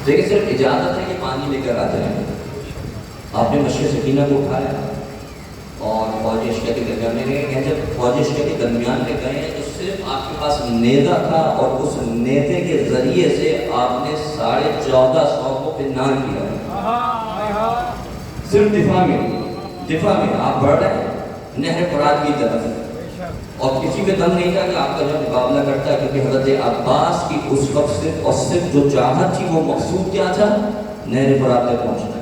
دیکھیں صرف اجازت ہے کہ پانی لے کر آ جائیں. آپ نے مشق سکینہ کو اٹھایا اور فوج عشق کے درمیان میں گئے. جب فوج عشق کے درمیان میں گئے تو صرف آپ کے پاس نیزہ تھا اور اس نیزے کے ذریعے سے آپ نے 1450 کو پنار کیا. صرف دفاع میں آپ بڑھ رہے ہیں نہر فرات کی طرف, اور کسی پہ دم نہیں تھا کہ آپ کا جو مقابلہ کرتا ہے, کیونکہ حضرت عباس کی اس وقت صرف اور صرف جو چاہت تھی وہ مقصود کیا تھا, نہر فرات تک پہنچنا.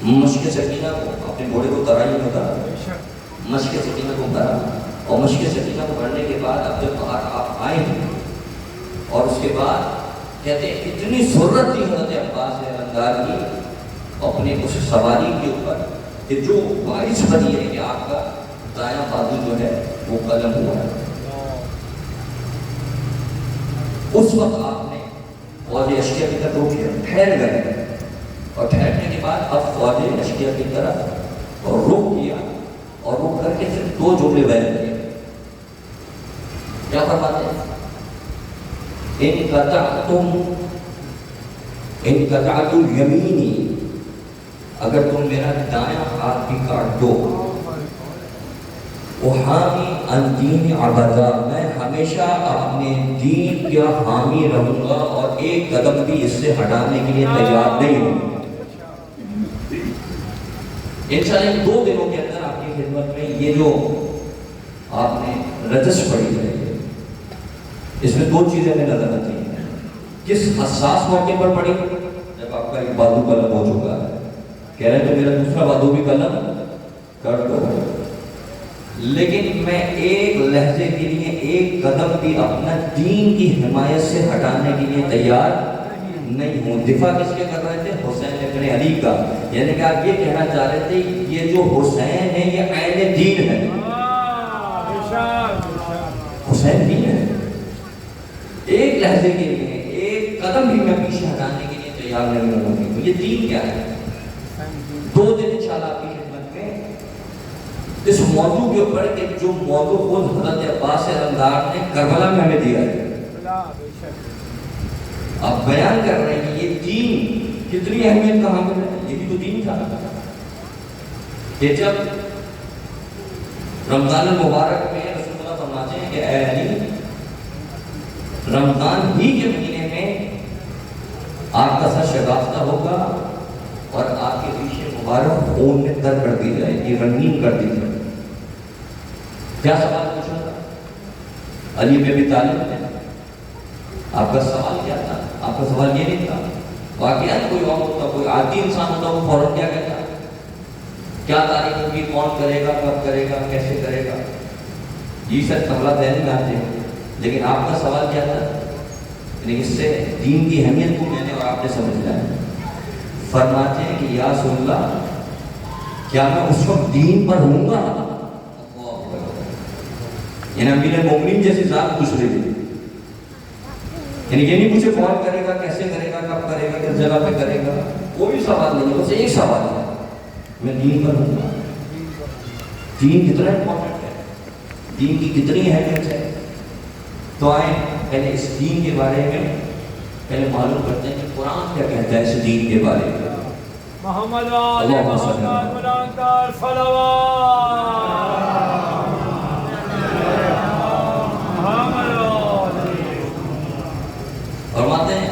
مشق سکینہ کو اپنے گھوڑے کو ترائی میں اتارا, مشق سکینہ کو اتارا, اور مشق سکینہ کو بڑھنے کے بعد اب جب باہر آپ آئے ہیں اور اس کے بعد کہتے ہیں اتنی ضرورت تھی حضرت عباس رضی کی اپنے اس سواری کے اوپر کہ جو باعث بنی ہے کہ آپ کا دایاں بازو جو ہے وہ قلم ہوا ہے. اس وقت آپ نے فوج اشکیا کی طرف روک لیا, ٹھہر گئے, اور ٹھہرنے کے بعد اب فوج اشکیا کی طرف رک کیا, اور رک کر کے صرف 2 جملے بیان کیے. کیا فرماتے ہیں؟ ان قطعتم یمینی, اگر تم میرا دایاں ہاتھ بھی کاٹ دو, وحامی ان دین عبدا, میں ہمیشہ اپنے دین کا حامی رہوں گا اور ایک قدم بھی اس سے ہٹانے کے لیے تیار نہیں ہوں. انشاءاللہ 2 دنوں کے اندر آپ کی خدمت میں یہ جو آپ نے رجس پڑھی ہے, اس میں 2 چیزیں ہمیں نظر آتی ہیں. کس حساس موقع پر پڑھی؟ جب آپ کا ایک بازو قلم ہو چکا ہے, کہہ رہے ہیں تو میرا دوسرا بازو بھی قلم کر دو, لیکن میں ایک لحظے کے لیے ایک قدم بھی اپنا دین کی حمایت سے ہٹانے کے لیے تیار نہیں ہوں. دفاع کس کے کر رہے تھے؟ حسین ابن علی کا. یعنی کہ آپ یہ کہنا چاہ رہے تھے یہ جو حسین ہے یہ عین دین ہے, حسین دین ہے. ایک لحظے کے لیے ایک قدم بھی میں پیچھے ہٹانے کے لیے تیار نہیں ہوں. یہ دین کیا ہے؟ 2 دن انشاءاللہ آپ کی خدمت میں اس موضوع کے اوپر کہ جو موضوع خود حضرت عباس علمدار نے کربلا میں ہمیں دیا ہے, آپ بیان کر رہے ہیں کہ یہ دین کتنی اہمیت کا حامل ہے. یہ بھی تو دین تھا کہ جب رمضان المبارک میں رسول اللہ فرماتے ہیں کہ اے علی, رمضان ہی کے مہینے میں آپ کا سر شگافتہ ہوگا اور آپ کے پیچھے مبارک خون میں تر کر دی جائے گی, رنگین کر دی جائے گی. کیا سوال پوچھا تھا علی بن ابی طالب نے؟ آپ کا سوال کیا تھا؟ آپ کا سوال یہ نہیں تھا. واقعات کوئی اور ہوتا, کوئی عادی انسان ہوتا, وہ فوراً کیا کہتا, کیا تاریخ ہوگی, کون کرے گا, کب کرے گا, کیسے کرے گا, یہ سب سوال ذہن میں آتے ہیں. لیکن آپ کا سوال کیا تھا؟ یعنی اس سے دین کی اہمیت کو میں نے اور آپ نے سمجھ لیا. فرماتے ہیں کہ یا رسول اللہ, کیا میں اس وقت دین پر ہوں گا؟ یعنی امیر مومنین جیسی ذات پوچھ رہی تھی. یعنی یہ نہیں پوچھے کون کرے گا, کیسے کرے گا, کب کرے گا, کس جگہ پہ کرے گا, کوئی سوال نہیں. بس ایک سوال ہے, میں دین پر ہوں گا. دین کتنا امپورٹنٹ ہے, دین کی کتنی اہمیت ہے. تو آئیں پہلے اس دین کے بارے میں پہلے معلوم کرتے ہیں کہ قرآن کیا کہتا ہے اس دین کے بارے میں. محمد علیہ محمد صلوات. فرماتے ہیں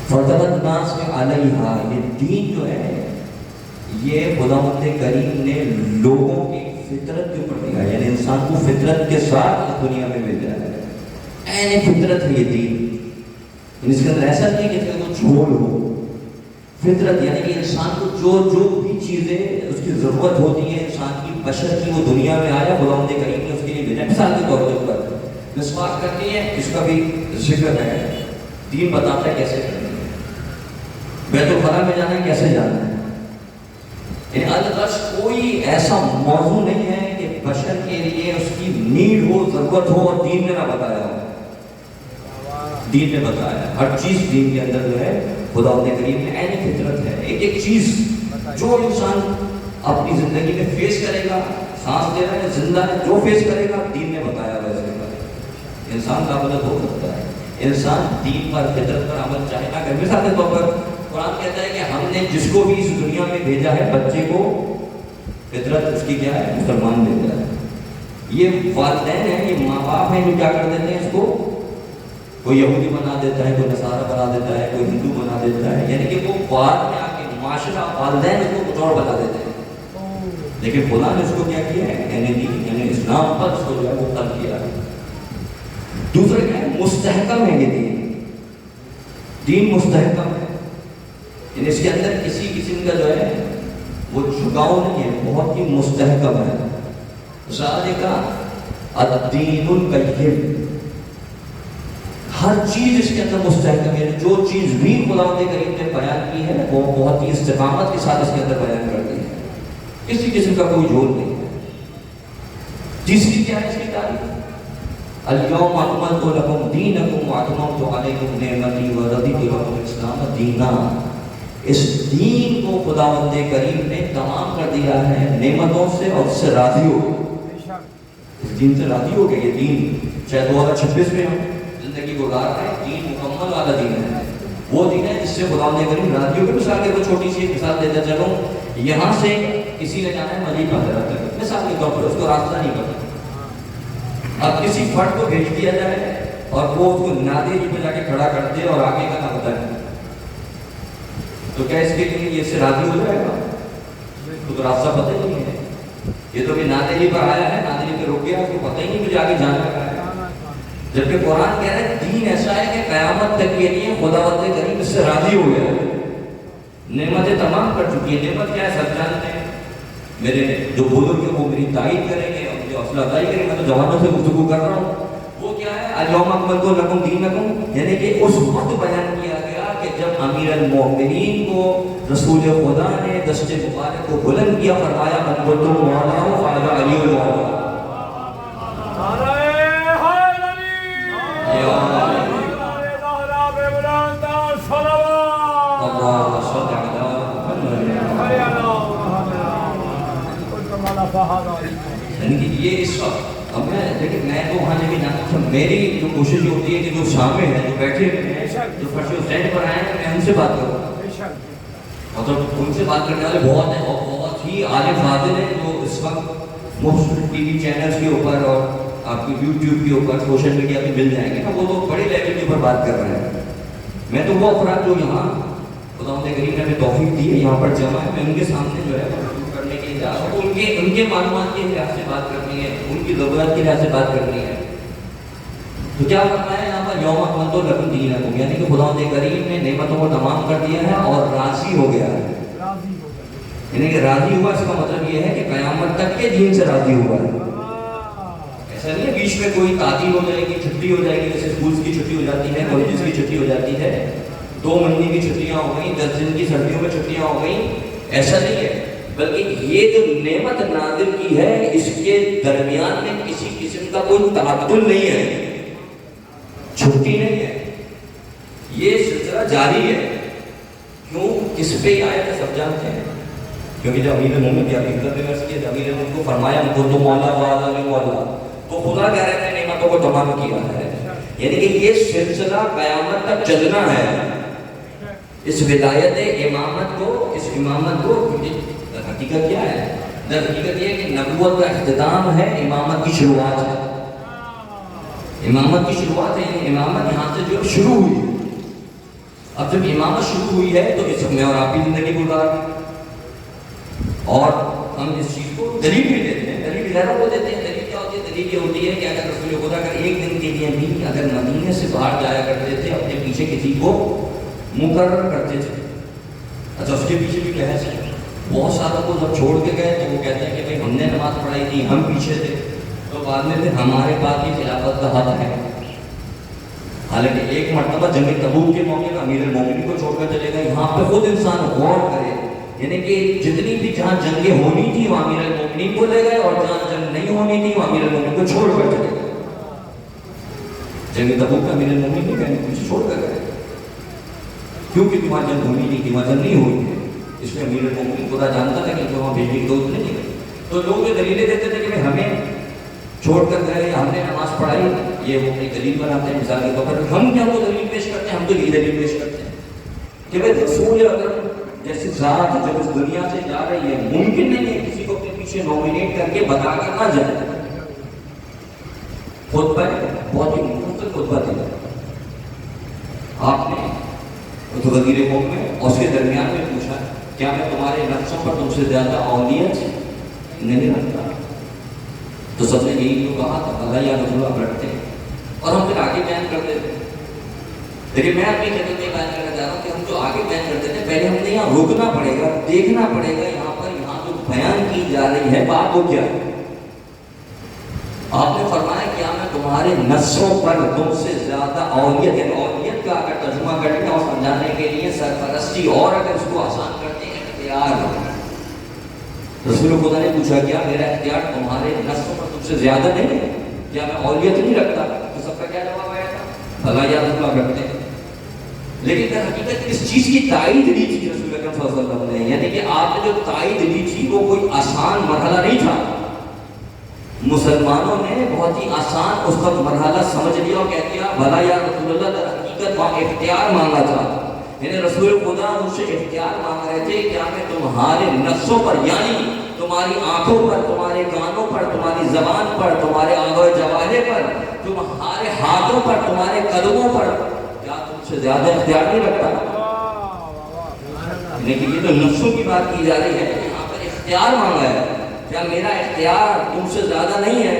فَرْتَبَتْ النَّاسُ عَلَيْهَا, یہ دین جو ہے یہ خداوند کریم نے لوگوں کی فطرت کے اوپر دیا. یعنی انسان کو فطرت کے ساتھ اس دنیا میں بھیجا ہے. عین فطرت ہے یہ دین. اس کے اندر ایسا نہیں کہ کوئی جھول ہو. فطرت یعنی کہ انسان کو جو بھی چیزیں اس کی ضرورت ہوتی ہے انسان کی بشر کی, وہ دنیا میں آیا خداوند کریم نے اس کے لیے بھیجا. مثال کے طور پر مسواک کرنی ہے, اس کا بھی ذکر ہے, دین بتاتا ہے کیسے کرنی ہے. بیت الخلا میں جانا ہے, کیسے جانا ہے. یعنی الغرض کوئی ایسا موضوع نہیں ہے کہ بشر کے لیے اس کی نیڈ ہو, ضرورت ہو اور دین نے نہ بتایا ہو. دین نے بتایا ہر چیز. دین کے اندر جو ہے خداوند کریم نے عین فطرت ہے. ایک ایک چیز جو انسان اپنی زندگی میں فیس کرے گا, سانس لے رہا ہے, زندہ ہے, جو فیس کرے گا دین نے بتایا. ویسے انسان کا مدد ہو سکتا ہے, انسان دین پر فطرت پر عمل چاہے نہ کرے. مثال کے طور پر قرآن کہتا ہے کہ ہم نے جس کو بھی اس دنیا میں بھیجا ہے بچے کو فطرت اس کی کیا ہے؟ مسلمان بھیجا ہے. یہ والدین ہیں, یہ ماں باپ ہیں جو کیا کر دیتے ہیں اس کو کوئی یہودی بنا دیتا ہے, کوئی نصارہ بنا دیتا ہے, کوئی ہندو بنا دیتا ہے. یعنی کہ وہ بعد میں آ کے معاشرہ والدین اس کو کچھ اور بنا دیتے ہیں. لیکن خدا نے اس کو کیا کیا ہے؟ یعنی اسلام پر اس کو جو ہے وہ تب کیا ہے. دوسرا کیا ہے؟ مستحکم ہے. یہ دین مستحکم ہے, یعنی اس کے اندر کسی قسم کا جو ہے وہ جھکاؤ نہیں ہے, بہت ہی مستحکم ہے. ذالک الدین القیم, ہر چیز اس کے اندر مستحکم ہے. جو چیز بھی خداوند کریم نے بیان کی ہے وہ بہت ہی استقامت کے ساتھ اس کے اندر بیان کر دی ہے, کسی قسم کا کوئی جھول نہیں ہے. تیسری کیا ہے اس کی تعریف؟ الیوم اکملت لکم دینکم واتممت علیکم نعمتی ورضیت لکم الاسلام دینا. اس دین کو خداوند کریم نے تمام کر دیا ہے نعمتوں سے اور اس سے راضی ہو گئے. اس دین سے راضی ہو گئے. یہ دین چاہے 2026 میں ہم زندگی گزار رہے ہیں, دین مکمل والا دین ہے. وہ دین ہے جس سے خداوند کریم راضی ہو گئے. مثال کے طور چھوٹی سی مثال دیتا چلوں, یہاں سے کسی نے جانا ہے مدینہ حضرت تک, مثال کے طور پر اس کو راستہ نہیں پتا. اب کسی فرد کو بھیج دیا جائے اور وہ اس کو نادے جی پہ جا کے کھڑا کر دے اور آگے کا نہ بتائے, تو کیا اس کے لیے یہ سے راضی ہو جائے گا؟ تو راستہ پتہ ہی نہیں ہے. یہ تو ابھی نادری پر آیا ہے, نادری پہ رک گیا, اس کو پتہ ہی نہیں مجھے آگے جانا ہے. جبکہ قرآن کہہ رہا ہے دین ایسا ہے کہ قیامت تک کے لیے خداوند کریم اس سے راضی ہو گیا ہے, نعمتیں تمام کر چکی ہے. نعمت کیا ہے سب جانتے ہیں. میرے جو بزرگ ہیں وہ میری تائید کریں گے اور مجھے حوصلہ افزائی کریں گے. میں تو جوانوں سے گفتگو کر رہا ہوں. وہ کیا ہے؟ الیوم اکملت لکم دینکم, یعنی کہ اس وقت بیان کیا گیا کہ جب امیر المؤمنین کو رسول خدا نے دست مبارک کو بلند کیا, فرمایا من کنتم مولاہ فهذا علی المولا. یعنی کہ یہ اس وقت اب لیکن میں تو وہاں لے کے جانا ہوں. میری جو کوشش یہ ہوتی ہے کہ جو سامنے ہیں, جو بیٹھے ہیں, جو فرش اسٹینڈ پر آئے ہیں, میں ان سے بات کروں. مطلب ان سے بات کرنے والے بہت ہیں اور بہت ہی عالم فاضل ہیں جو اس وقت مختلف ٹی وی چینلز کے اوپر اور آپ کی یوٹیوب کے اوپر سوشل میڈیا پہ مل جائیں گے نا. وہ تو بڑے لیول کے اوپر بات کر رہے ہیں. میں تو وہ افراد جو یہاں خداوند کریم نے ہمیں توفیق دی ہے یہاں پر جمع ہے, میں ان کے سامنے جو ہے کرنے کے لیے جا رہا ہوں. ان کے معلومات کے لحاظ سے بات کرنی ہے, ان کی ضرورت کے لحاظ سے بات کرنی ہے. تو کیا کرنا ہے یہاں پر یوم اکملت لکم دینکم, یعنی کہ خداوند کریم نے نعمتوں کو تمام کر دیا ہے اور راضی ہو گیا ہے. یعنی کہ راضی ہوا, اس کا مطلب یہ ہے کہ قیامت تک کے دین سے راضی ہوا ہے. ایسا نہیں ہے بیچ میں کوئی تعطیل ہو جائے گی, چھٹی ہو جائے گی, جیسے اسکولس کی چھٹی ہو جاتی ہے, کالجز کی چھٹی ہو جاتی ہے, 2 مہینے کی چھٹیاں ہو گئیں, 10 دن کی سردیوں میں چھٹیاں ہو گئیں. ایسا نہیں ہے, بلکہ یہ جو نعمت نازل کی ہے اس کے درمیان میں کسی قسم کا کوئی تعطل نہیں ہے, چھٹی نہیں ہے, یہ سلسلہ جاری ہے. کیوں؟ کس پہ آیا تھا سب جانتے ہیں. کیونکہ جب امیر المومنین کی حقیقت میں عرض کیا, امیر المومنین کو فرمایا ان کو تو مولا وعلا مولا, تو خدا کہہ رہے ہیں نعمتوں کو تمام کیا ہے. یعنی کہ یہ سلسلہ قیامت تک چلنا ہے. اس ولایت امامت کو, اس امامت کو حقیقت کیا ہے؟ در حقیقت یہ ہے کہ نبوت کا اختتام ہے, امامت کی شروعات ہے. امامت کی شروعات ہے, یعنی امامت یہاں سے جو شروع ہوئی ہے. اب جب امامت شروع ہوئی ہے تو اس میں اور آپ کی زندگی گزار گئے, اور ہم اس چیز کو دلیل بھی دیتے ہیں. دلیل غیروں کو دیتے ہیں. دلیل کیا ہوتی ہے؟ دلیل یہ ہوتی ہے کہ اگر رسول خدا اگر ایک دن کے لیے بھی اگر مدینے سے باہر جایا کرتے تھے, اپنے پیچھے کسی کو مقرر کرتے تھے. اچھا, اس کے پیچھے بھی بحث ہے. بہت ساروں کو جب چھوڑ کے گئے تو وہ کہتے ہیں کہ بھائی ہم نے نماز پڑھائی تھی, ہم پیچھے تھے, تو بعد میں پھر ہمارے پاس یہ خلافت کا حق ہے. حالانکہ ایک مرتبہ جنگ تبوک کے موقع پر امیر المومنین کو چھوڑ کر چلے گئے. یہاں پہ خود انسان غور کرے, یعنی کہ جتنی بھی جہاں جنگیں ہونی تھی وہ امیر المومنین کو لے گئے, اور جہاں جنگ نہیں ہونی تھی وہ امیر المومنین کو چھوڑ کر چلے گئے. جنگ تبوک کا امیر المومنین نہیں کہیں پیچھے چھوڑ کر گئے, کیونکہ وہاں جنگ ہونی نہیں تھی, وہاں جنگ نہیں ہوئی ہے. اس میں امیر المومنین خدا جانتا تھا کہ وہاں بھیجنے کی ضرورت نہیں ہے. تو لوگ یہ دلیلیں دیتے تھے کہ ہمیں چھوڑ کر گئے، ہم نے نماز پڑھائی، یہ وہ اپنی دلیل بناتے ہیں مثال کے طور پر. ہم کیا وہ دلیل پیش کرتے ہیں؟ ہم تو یہ دلیل پیش کرتے ہیں کہ بھائی رسول اکرم جیسی ذات جب اس دنیا سے جا رہی ہے، ممکن نہیں ہے کسی کو اپنے پیچھے نومینیٹ کر کے بتا کر نہ جائے. خطبہ بہت ہی مفصل خطبہ تھا. آپ نے تو وزیر قوم میں اور اس کے درمیان میں پوچھا کیا میں تمہارے نقشوں پر تم سے زیادہ اولیت نہیں رکھتا؟ تو سب نے یہی تو کہا تھا اللہ یا رسول آپ رکھتے ہیں. اور ہم پھر آگے بیان کرتے تھے. لیکن میں اپنی خدمت میں بیان کرنا چاہ رہا ہوں کہ ہم جو آگے بیان کرتے تھے پہلے ہم نے یہاں روکنا پڑے گا، دیکھنا پڑے گا یہاں جو بیان کی جا رہی ہے بات وہ کیا ہے. آپ نے فرمایا کیا میں تمہارے نسوں پر تم سے زیادہ اولیت، یعنی اولیت کا اگر ترجمہ کرنے اور سمجھانے کے لیے سرپرستی، اور اگر اس کو آسان کرتے ہیں اختیار. رسول خدا نے پوچھا کیا میرا اختیار تمہارے نسوں پر تم سے زیادہ نہیں ہے؟ کیا میں اولیت نہیں رکھتا؟ تو سب کا کیا جواب آیا تھا؟ اللہ یا رسول اللہ رکھتے ہیں. لیکن در حقیقت اس چیز کی تائید لی تھی رسول اکرم صلی اللہ علیہ وسلم نے، یعنی کہ آپ نے جو تائید لی تھی وہ کوئی آسان مرحلہ نہیں تھا. مسلمانوں نے بہت ہی آسان اس وقت مرحلہ سمجھ لیا اور کہہ دیا بھلا یا رسول اللہ، در حقیقت وہاں اختیار مانگا تھا. یعنی رسول خدا مجھ سے اختیار مانگ رہے تھے کیا میں تمہارے نفسوں پر، یعنی تمہاری آنکھوں پر، تمہارے کانوں پر، تمہاری زبان پر، تمہارے آنگوں جوارے پر، تمہارے ہاتھوں پر، تمہارے قدموں پر، کیا تم سے زیادہ اختیار نہیں رکھتا؟ لیکن یہ تو نفسوں کی بات کی جا رہی ہے، یہاں پر اختیار مانگا ہے. کیا میرا اختیار تم سے زیادہ نہیں ہے؟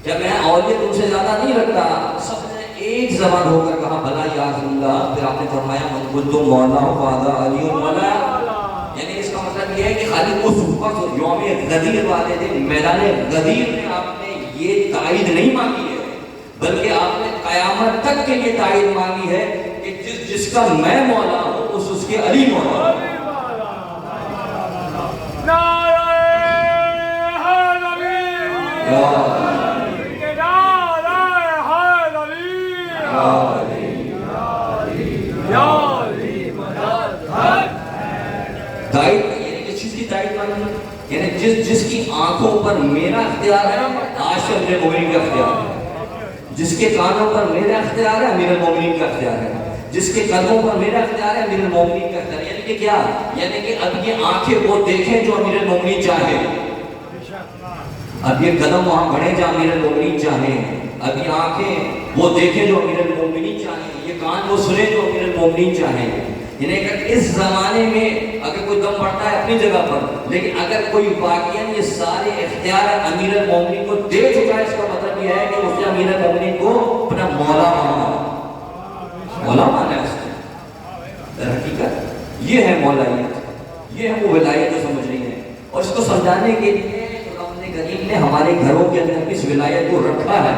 کیا میں اولیت تم سے زیادہ نہیں رکھتا؟ سب نے ایک زبان ہو کر کہا بھلا یا رسول اللہ. پھر آپ نے فرمایا من کنت مولا فہذا علی مولا. یعنی اس کا مطلب یہ ہے کہ خالی اس وقت یوم غدیر والے دن میدان غدیر میں آپ نے یہ تائید نہیں مانگی ہے، بلکہ آپ نے قیامت تک کے لیے تائید مانگی ہے کہ جس کا میں مولا ہوں اس کے علی مولا ہوں. جس کی آنکھوں پر میرا اختیار ہے عاشر امیر المومنین کا اختیار ہے، جس کے کانوں پر میرا اختیار ہے امیر المومنین کا اختیار ہے، جس کے قدموں پر میرا اختیار ہے امیر المومنین کا اختیار ہے. یعنی کہ کیا؟ یعنی کہ اب یہ آنکھیں وہ دیکھیں جو امیر المومنین چاہے، اب یہ قدم وہاں بڑھے جہاں امیر المومنین چاہیں، اب یہ آنکھیں وہ دیکھیں جو امیر المومنین چاہیں، یہ کان وہ سنیں جو امیر المومنین چاہیں. یعنی اگر اس زمانے میں اگر کوئی دم پڑتا ہے اپنی جگہ پر، لیکن اگر کوئی واقعاً یہ سارے اختیار امیر المومنین کو دے چکا ہے، اس کا مطلب یہ ہے کہ اس نے امیر المومنین کو اپنا مولا مانا، مولا مانا ہے اس نے. در حقیقت یہ ہے مولائیت، یہ ہے وہ ولایت جو سمجھ رہی ہے. اور اس کو سمجھانے کے لیے قرآن کریم نے ہمارے گھروں کے اندر اس ولایت کو رکھا ہے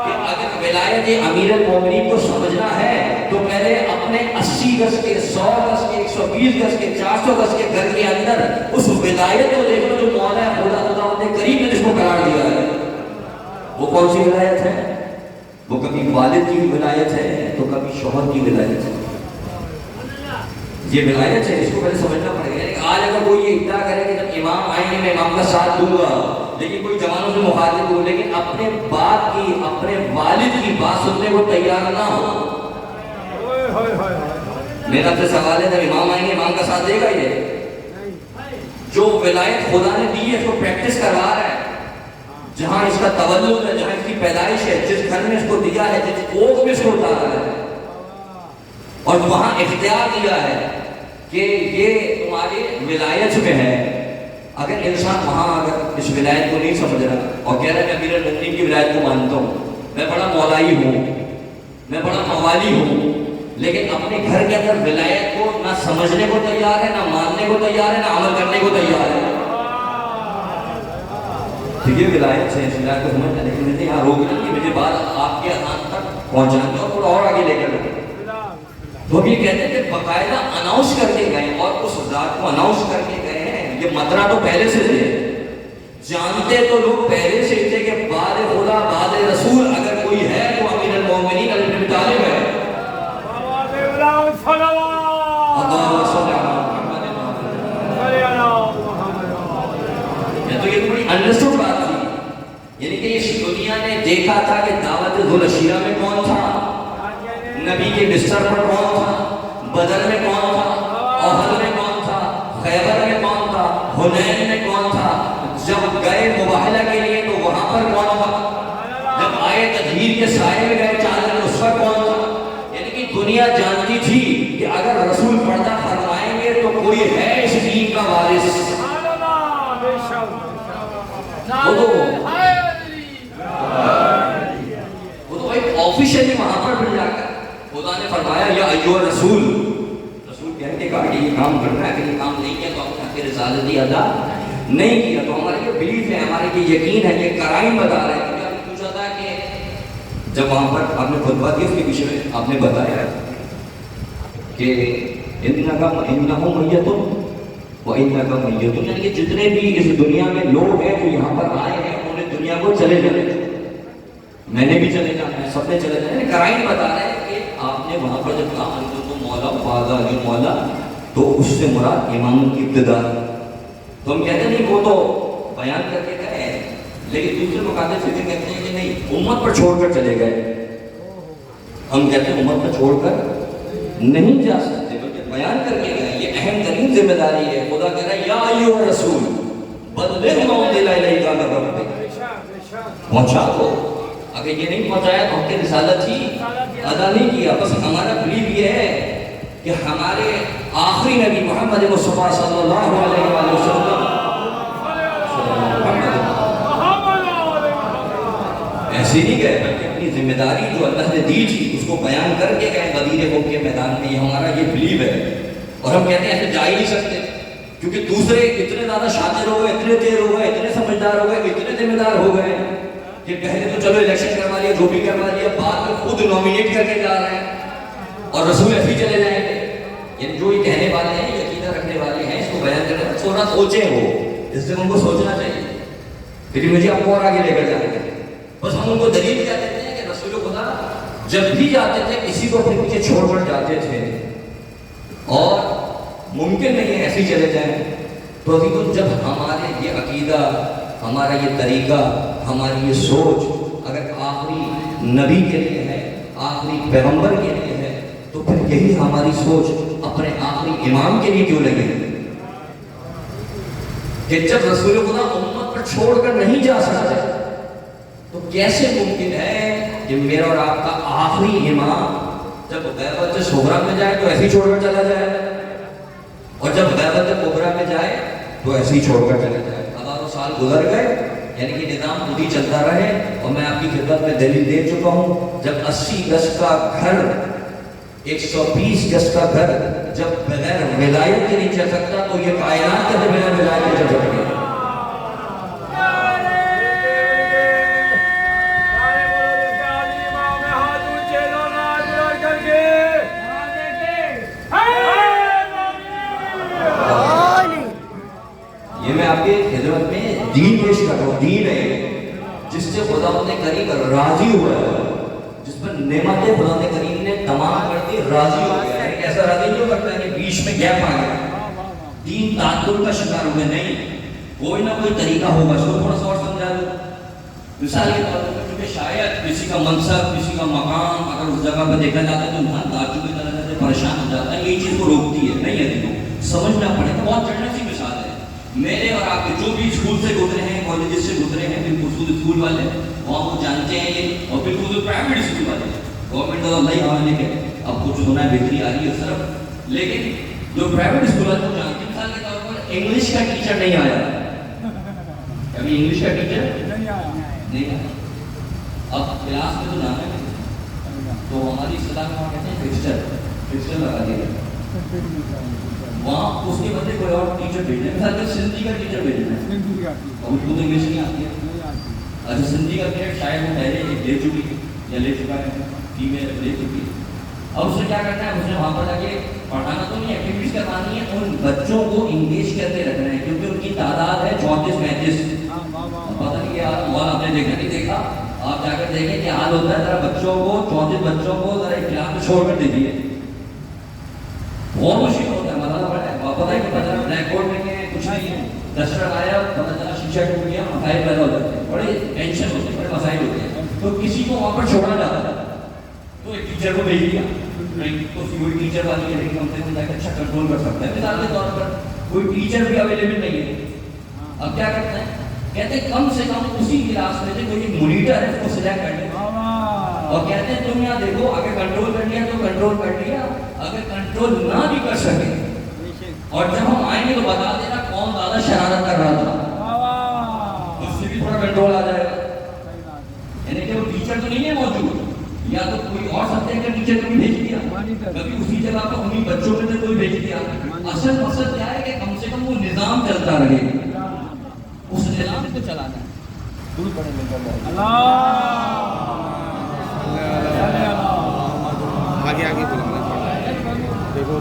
کہ اگر ولایت امیر المومنین کو سمجھنا ہے تو پہلے اپنے 80 گز کے، 100 گز کے، 120 گز کے، 400 گز کے گھر کے اندر اس ولایت کو دیکھو جو مولا خدا کریم نے جس کو قرار دیا ہے. وہ کون سی ولایت ہے؟ وہ کبھی والد کی ولایت ہے تو کبھی شوہر کی ولایت ہے. یہ ولایت ہے، اس کو پہلے سمجھنا پڑے گا. آج اگر کوئی یہ ادعا کرے کہ جب امام آئیں گے میں امام کا ساتھ دوں گا، لیکن کوئی جوانوں سے مخاطب ہو لیکن اپنے باپ کی، اپنے والد کی بات سننے کو تیار نہ ہو، میرا آپ سے سوال ہے جب امام آئیں گے امام کا ساتھ دے گا؟ یہ جو ولایت خدا نے دی ہے اس کو پریکٹس کروا رہا ہے، جہاں اس کا تولد ہے، جہاں اس کی پیدائش ہے، جس گھر میں اس کو دیا ہے، جس کوکھ میں اس کو اتارا ہے، اور وہاں اختیار دیا ہے کہ یہ تمہاری ولایت میں ہے. اگر انسان وہاں اگر اس ولایت کو نہیں سمجھ رہا اور کہہ رہا ہے میں امیر المومنین کی ولایت کو مانتا ہوں، میں بڑا مولائی ہوں، میں بڑا موالی ہوں، لیکن اپنے گھر کے اندر ولایت کو نہ سمجھنے کو تیار ہے، نہ ماننے کو تیار ہے، نہ عمل کرنے کو تیار ہے، تو یہ ولایت ہے. اس ولایت کو سمجھنا. لیکن مجھے یہاں روکنا کہ مجھے بات آپ کے اذان تک پہنچانا اور تھوڑا اور آگے لے کر گئے. تو یہ کہتے ہیں کہ باقاعدہ اناؤنس کر کے گئے اور اس ذات کو اناؤنس کر کے گئے ہیں. یہ مطرح تو پہلے سے تھے، جانتے تو لوگ پہلے سے تھے کہ بعد خدا بعد رسول اگر کوئی ہے تو امیر المومنین علی بن ابی طالب ہے. تو یہ بڑی انڈرسٹوڈ بات تھی، یعنی کہ یہ دیکھا تھا کہ دعوت ذوالشیرہ میں کون تھا، نبی کے بستر پر کون تھا، بدر میں کون تھا، احد میں کون تھا، خیبر میں کون تھا، حنین میں کون تھا، جب گئے مباہلہ کے لیے تو وہاں پر کون تھا، جب آئے تطہیر کے سائے میں گئے چادر میں اس پر کون تھا. یعنی کہ دنیا جانتی تھی کہ اگر رسول پردہ فرمائیں گے تو کوئی ہے اس دین کا وارث. وہ تو ایک آفیشلی وہاں پر بن جا کر خدا نے فرمایا یا ایھا الرسول، رسول کہتے کہ یہ کام کرنا ہے، اگر یہ کام نہیں کیا تو آپ نے رسالتی ادا نہیں کیا. تو ہمارا یہ بلیف ہے، ہمارا یہ یقین ہے، یہ قرائن بتا رہے ہیں. پوچھا تھا کہ جب وہاں پر آپ نے خطبہ دیا اس کے پیچھے میں آپ نے بتایا کہ انہم میتون وانکم میتون، یعنی کہ جتنے بھی اس دنیا میں لوگ ہیں جو یہاں پر آئے ہیں انہوں نے دنیا کو چلے جانا ہے، میں نے بھی چلے جانا ہے، سب نے چلے جانا ہے. قرائن بتا رہے ہیں کہ آپ نے وہاں پر جب کہا انتم مولا فاذا علی مولا تو اس سے مراد امام کی ابتدا. تو ہم کہتے ہیں نہیں وہ تو بیان کر کے گئے، لیکن دوسرے مقابلے فکر کہتے ہیں کہ نہیں امت پر چھوڑ کر چلے گئے. ہم کہتے ہیں امت پر چھوڑ کر نہیں جا سکتے بلکہ بیان کر کے گئے. یہ اہم ترین ذمہ داری ہے. خدا کہہ رہا ہے یا ایھا الرسول بلغ ما انزل الیک من ربک، پہنچا دو. اگر یہ نہیں پہنچایا تو ہم نے رسالت ہی ادا نہیں کیا. بس ہمارا بلیف یہ ہے کہ ہمارے آخری نبی محمد مصطفیٰ صلی اللہ علیہ وآلہ وسلم ایسے نہیں گئے بلکہ اپنی ذمہ داری جو اللہ نے دی تھی اس کو بیان کر کے گئے غدیر خم کے میدان میں. یہ ہمارا یہ بلیو ہے. اور ہم کہتے ہیں ایسے جا ہی نہیں سکتے کیونکہ دوسرے اتنے زیادہ شاطر ہو گئے، اتنے تیز ہو گئے، اتنے سمجھدار ہو گئے، اتنے ذمہ دار ہو گئے کہ پہلے تو چلو الیکشن کروا لیا، جو بھی کروا لیا، بعد میں خود نامینیٹ کر کے جا رہے ہیں اور رسول ایسے ہی چلے جائیں گے. یعنی جو یہ کہنے والے ہیں، یہ عقیدہ رکھنے والے ہیں، اس کو بیان کرنے والے تھوڑا سوچیں. وہ اس سے ہم کو سوچنا چاہیے لیکن مجھے آپ کو اور آگے لے کر جانا چاہیے. بس ہم ان کو دلیل کیا دیتے ہیں کہ رسول خدا جب بھی جاتے تھے کسی کو اپنے پیچھے چھوڑ کر جاتے تھے اور ممکن نہیں ہے ایسے ہی چلے جائیں. تو ابھی تو جب ہمارے یہ عقیدہ، ہمارا یہ طریقہ، ہماری یہ سوچ اگر آخری نبی کے لیے ہے، آخری پیغمبر کے لیے ہے، تو پھر یہی ہماری سوچ اپنے آخری امام کے لیے کیوں لگے کہ جب رسول خدا امت پر چھوڑ کر نہیں جا سکتے تو کیسے ممکن ہے کہ میرا اور آپ کا آخری امام جب غیبت صغریٰ میں جائے تو ایسے ہی چھوڑ کر چلا جائے اور جب غیبت کبریٰ میں جائے تو ایسے ہی چھوڑ کر چلا جائے. ہزاروں سال گزر گئے یعنی کہ نظام خود ہی چلتا رہے. اور میں آپ کی خدمت میں دلیل دے چکا ہوں جب 80 گز کا گھر 120 گز کا گھر جب بغیر ولایت کے نہیں چل سکتا تو یہ کائنات کے بغیر ولایت کے چل سکتے ہیں. یہ میں آپ کے خدمت میں دین پیش کر رہا ہوں. دین ہے جس سے خدا کریم راضی ہوا ہے، جس پر نعمت خدا کریم نے تمام کر دی، راضی ہو گیا ہے. ایسا راضی نہیں کرتا ہے کہ بیچ میں گیپ آ گیا، دین تعطل کا شکار ہوئے نہیں. کوئی نہ کوئی طریقہ ہوگا. اس کو تھوڑا سا اور سمجھا دوں. مثال کے طور پر کیونکہ شاید کسی کا منصب، کسی کا مقام اگر اس جگہ پہ دیکھا جاتا ہے تو انسان تعجب کی طرح سے پریشان ہو جاتا ہے. یہ چیز کو روکتی ہے نہیں ہے تو سمجھنا پڑے گا. بہت چڑھنے سی مثال ہے. میرے اور آپ کے جو بھی اسکول سے گزرے ہیں، کالجز سے گزرے ہیں، بالکل اسکول والے وہاں وہ جانتے ہیں یہ، اور بالکل پرائیویٹ اسکول والے گورنمنٹ تو اللہ ہی حوالے کے اب کچھ ہونا ہے، بہتری آ رہی ہے صرف. لیکن جو پرائیویٹ اسکول والے وہ جانتے ہیں. مثال کے طور پر انگلش کا ٹیچر نہیں آیا، ابھی انگلش کا ٹیچر نہیں آیا. اب کلاس میں تو جانا ہے تو ہماری اصطلاح میں وہاں کہتے ہیں فکسچر لگا دیا. وہاں اس کے بدلے کوئی اور ٹیچر بھیجنا ہے. مثال کے سندھی کا ٹیچر بھیجنا ہے اور اس کو تو انگلش نہیں آتی ہے. اچھا سندھی کا پیریڈ شاید وہ پہلے لے چکی یا لے چکا ہے، فیمیل لے چکی ہے. اب اس نے کیا کرنا ہے، اس نے وہاں پر جا کے پڑھانا تو نہیں، ایکٹیویٹیز کروانی ہے. ان بچوں کو انگیج کرتے رکھنا ہے کیونکہ ان کی تعداد ہے 34-35. پتہ نہیں کیا مال آپ نے دیکھا نہیں دیکھا، آپ جا کر دیکھیں کیا حال ہوتا ہے. ذرا بچوں کو 34 بچوں کو ذرا ایک کلاس میں چھوڑ کر دیجیے، بہت مشکل ہوتا ہے. مزہ پڑا ہے. پتہ ہے کہ بلیک بورڈ میں کچھ نہیں ہے، ڈسٹر آیا پتہ چلا شیشہ ٹوٹ گیا، مسائل پیدا ہو جاتے ہیں، بڑے ٹینشن ہوتے ہیں، بڑے مسائل ہوتے ہیں. تو کسی کو وہاں پر چھوڑا جاتا ہے تو ایک ٹیچر کو بھیج دیا نہیں تو کوئی ٹیچر والی ہے کم سے کم جا کے اچھا کنٹرول کر سکتا ہے مثال کے طور پر کوئی ٹیچر بھی اویلیبل نہیں ہے اب کیا کرتے ہیں کہتے ہیں کم سے کم اسی کلاس میں سے کوئی مونیٹر ہے اس کو سلیکٹ کر لیں اور کہتے ہیں تم یہاں دیکھو اگر کنٹرول کر لیا تو کنٹرول کر لیا اگر کنٹرول نہ بھی کر سکے اور جب ہم آئیں گے تو بتا دینا کون زیادہ شرارت کر رہا تھا اس سے بھی تھوڑا کنٹرول آ جائے گا یعنی کہ وہ ٹیچر تو نہیں ہے موجود یا تو کوئی اور سبجیکٹ کا ٹیچر کو بھی بھیج دیا کبھی اسی جگہ پر انہیں بچوں میں سے کوئی بھیج دیا اصل مقصد کیا ہے کہ کم سے کم وہ نظام چلتا رہے اس نظام کو چلانا ہے دور پڑے مل آگے آگے دیکھو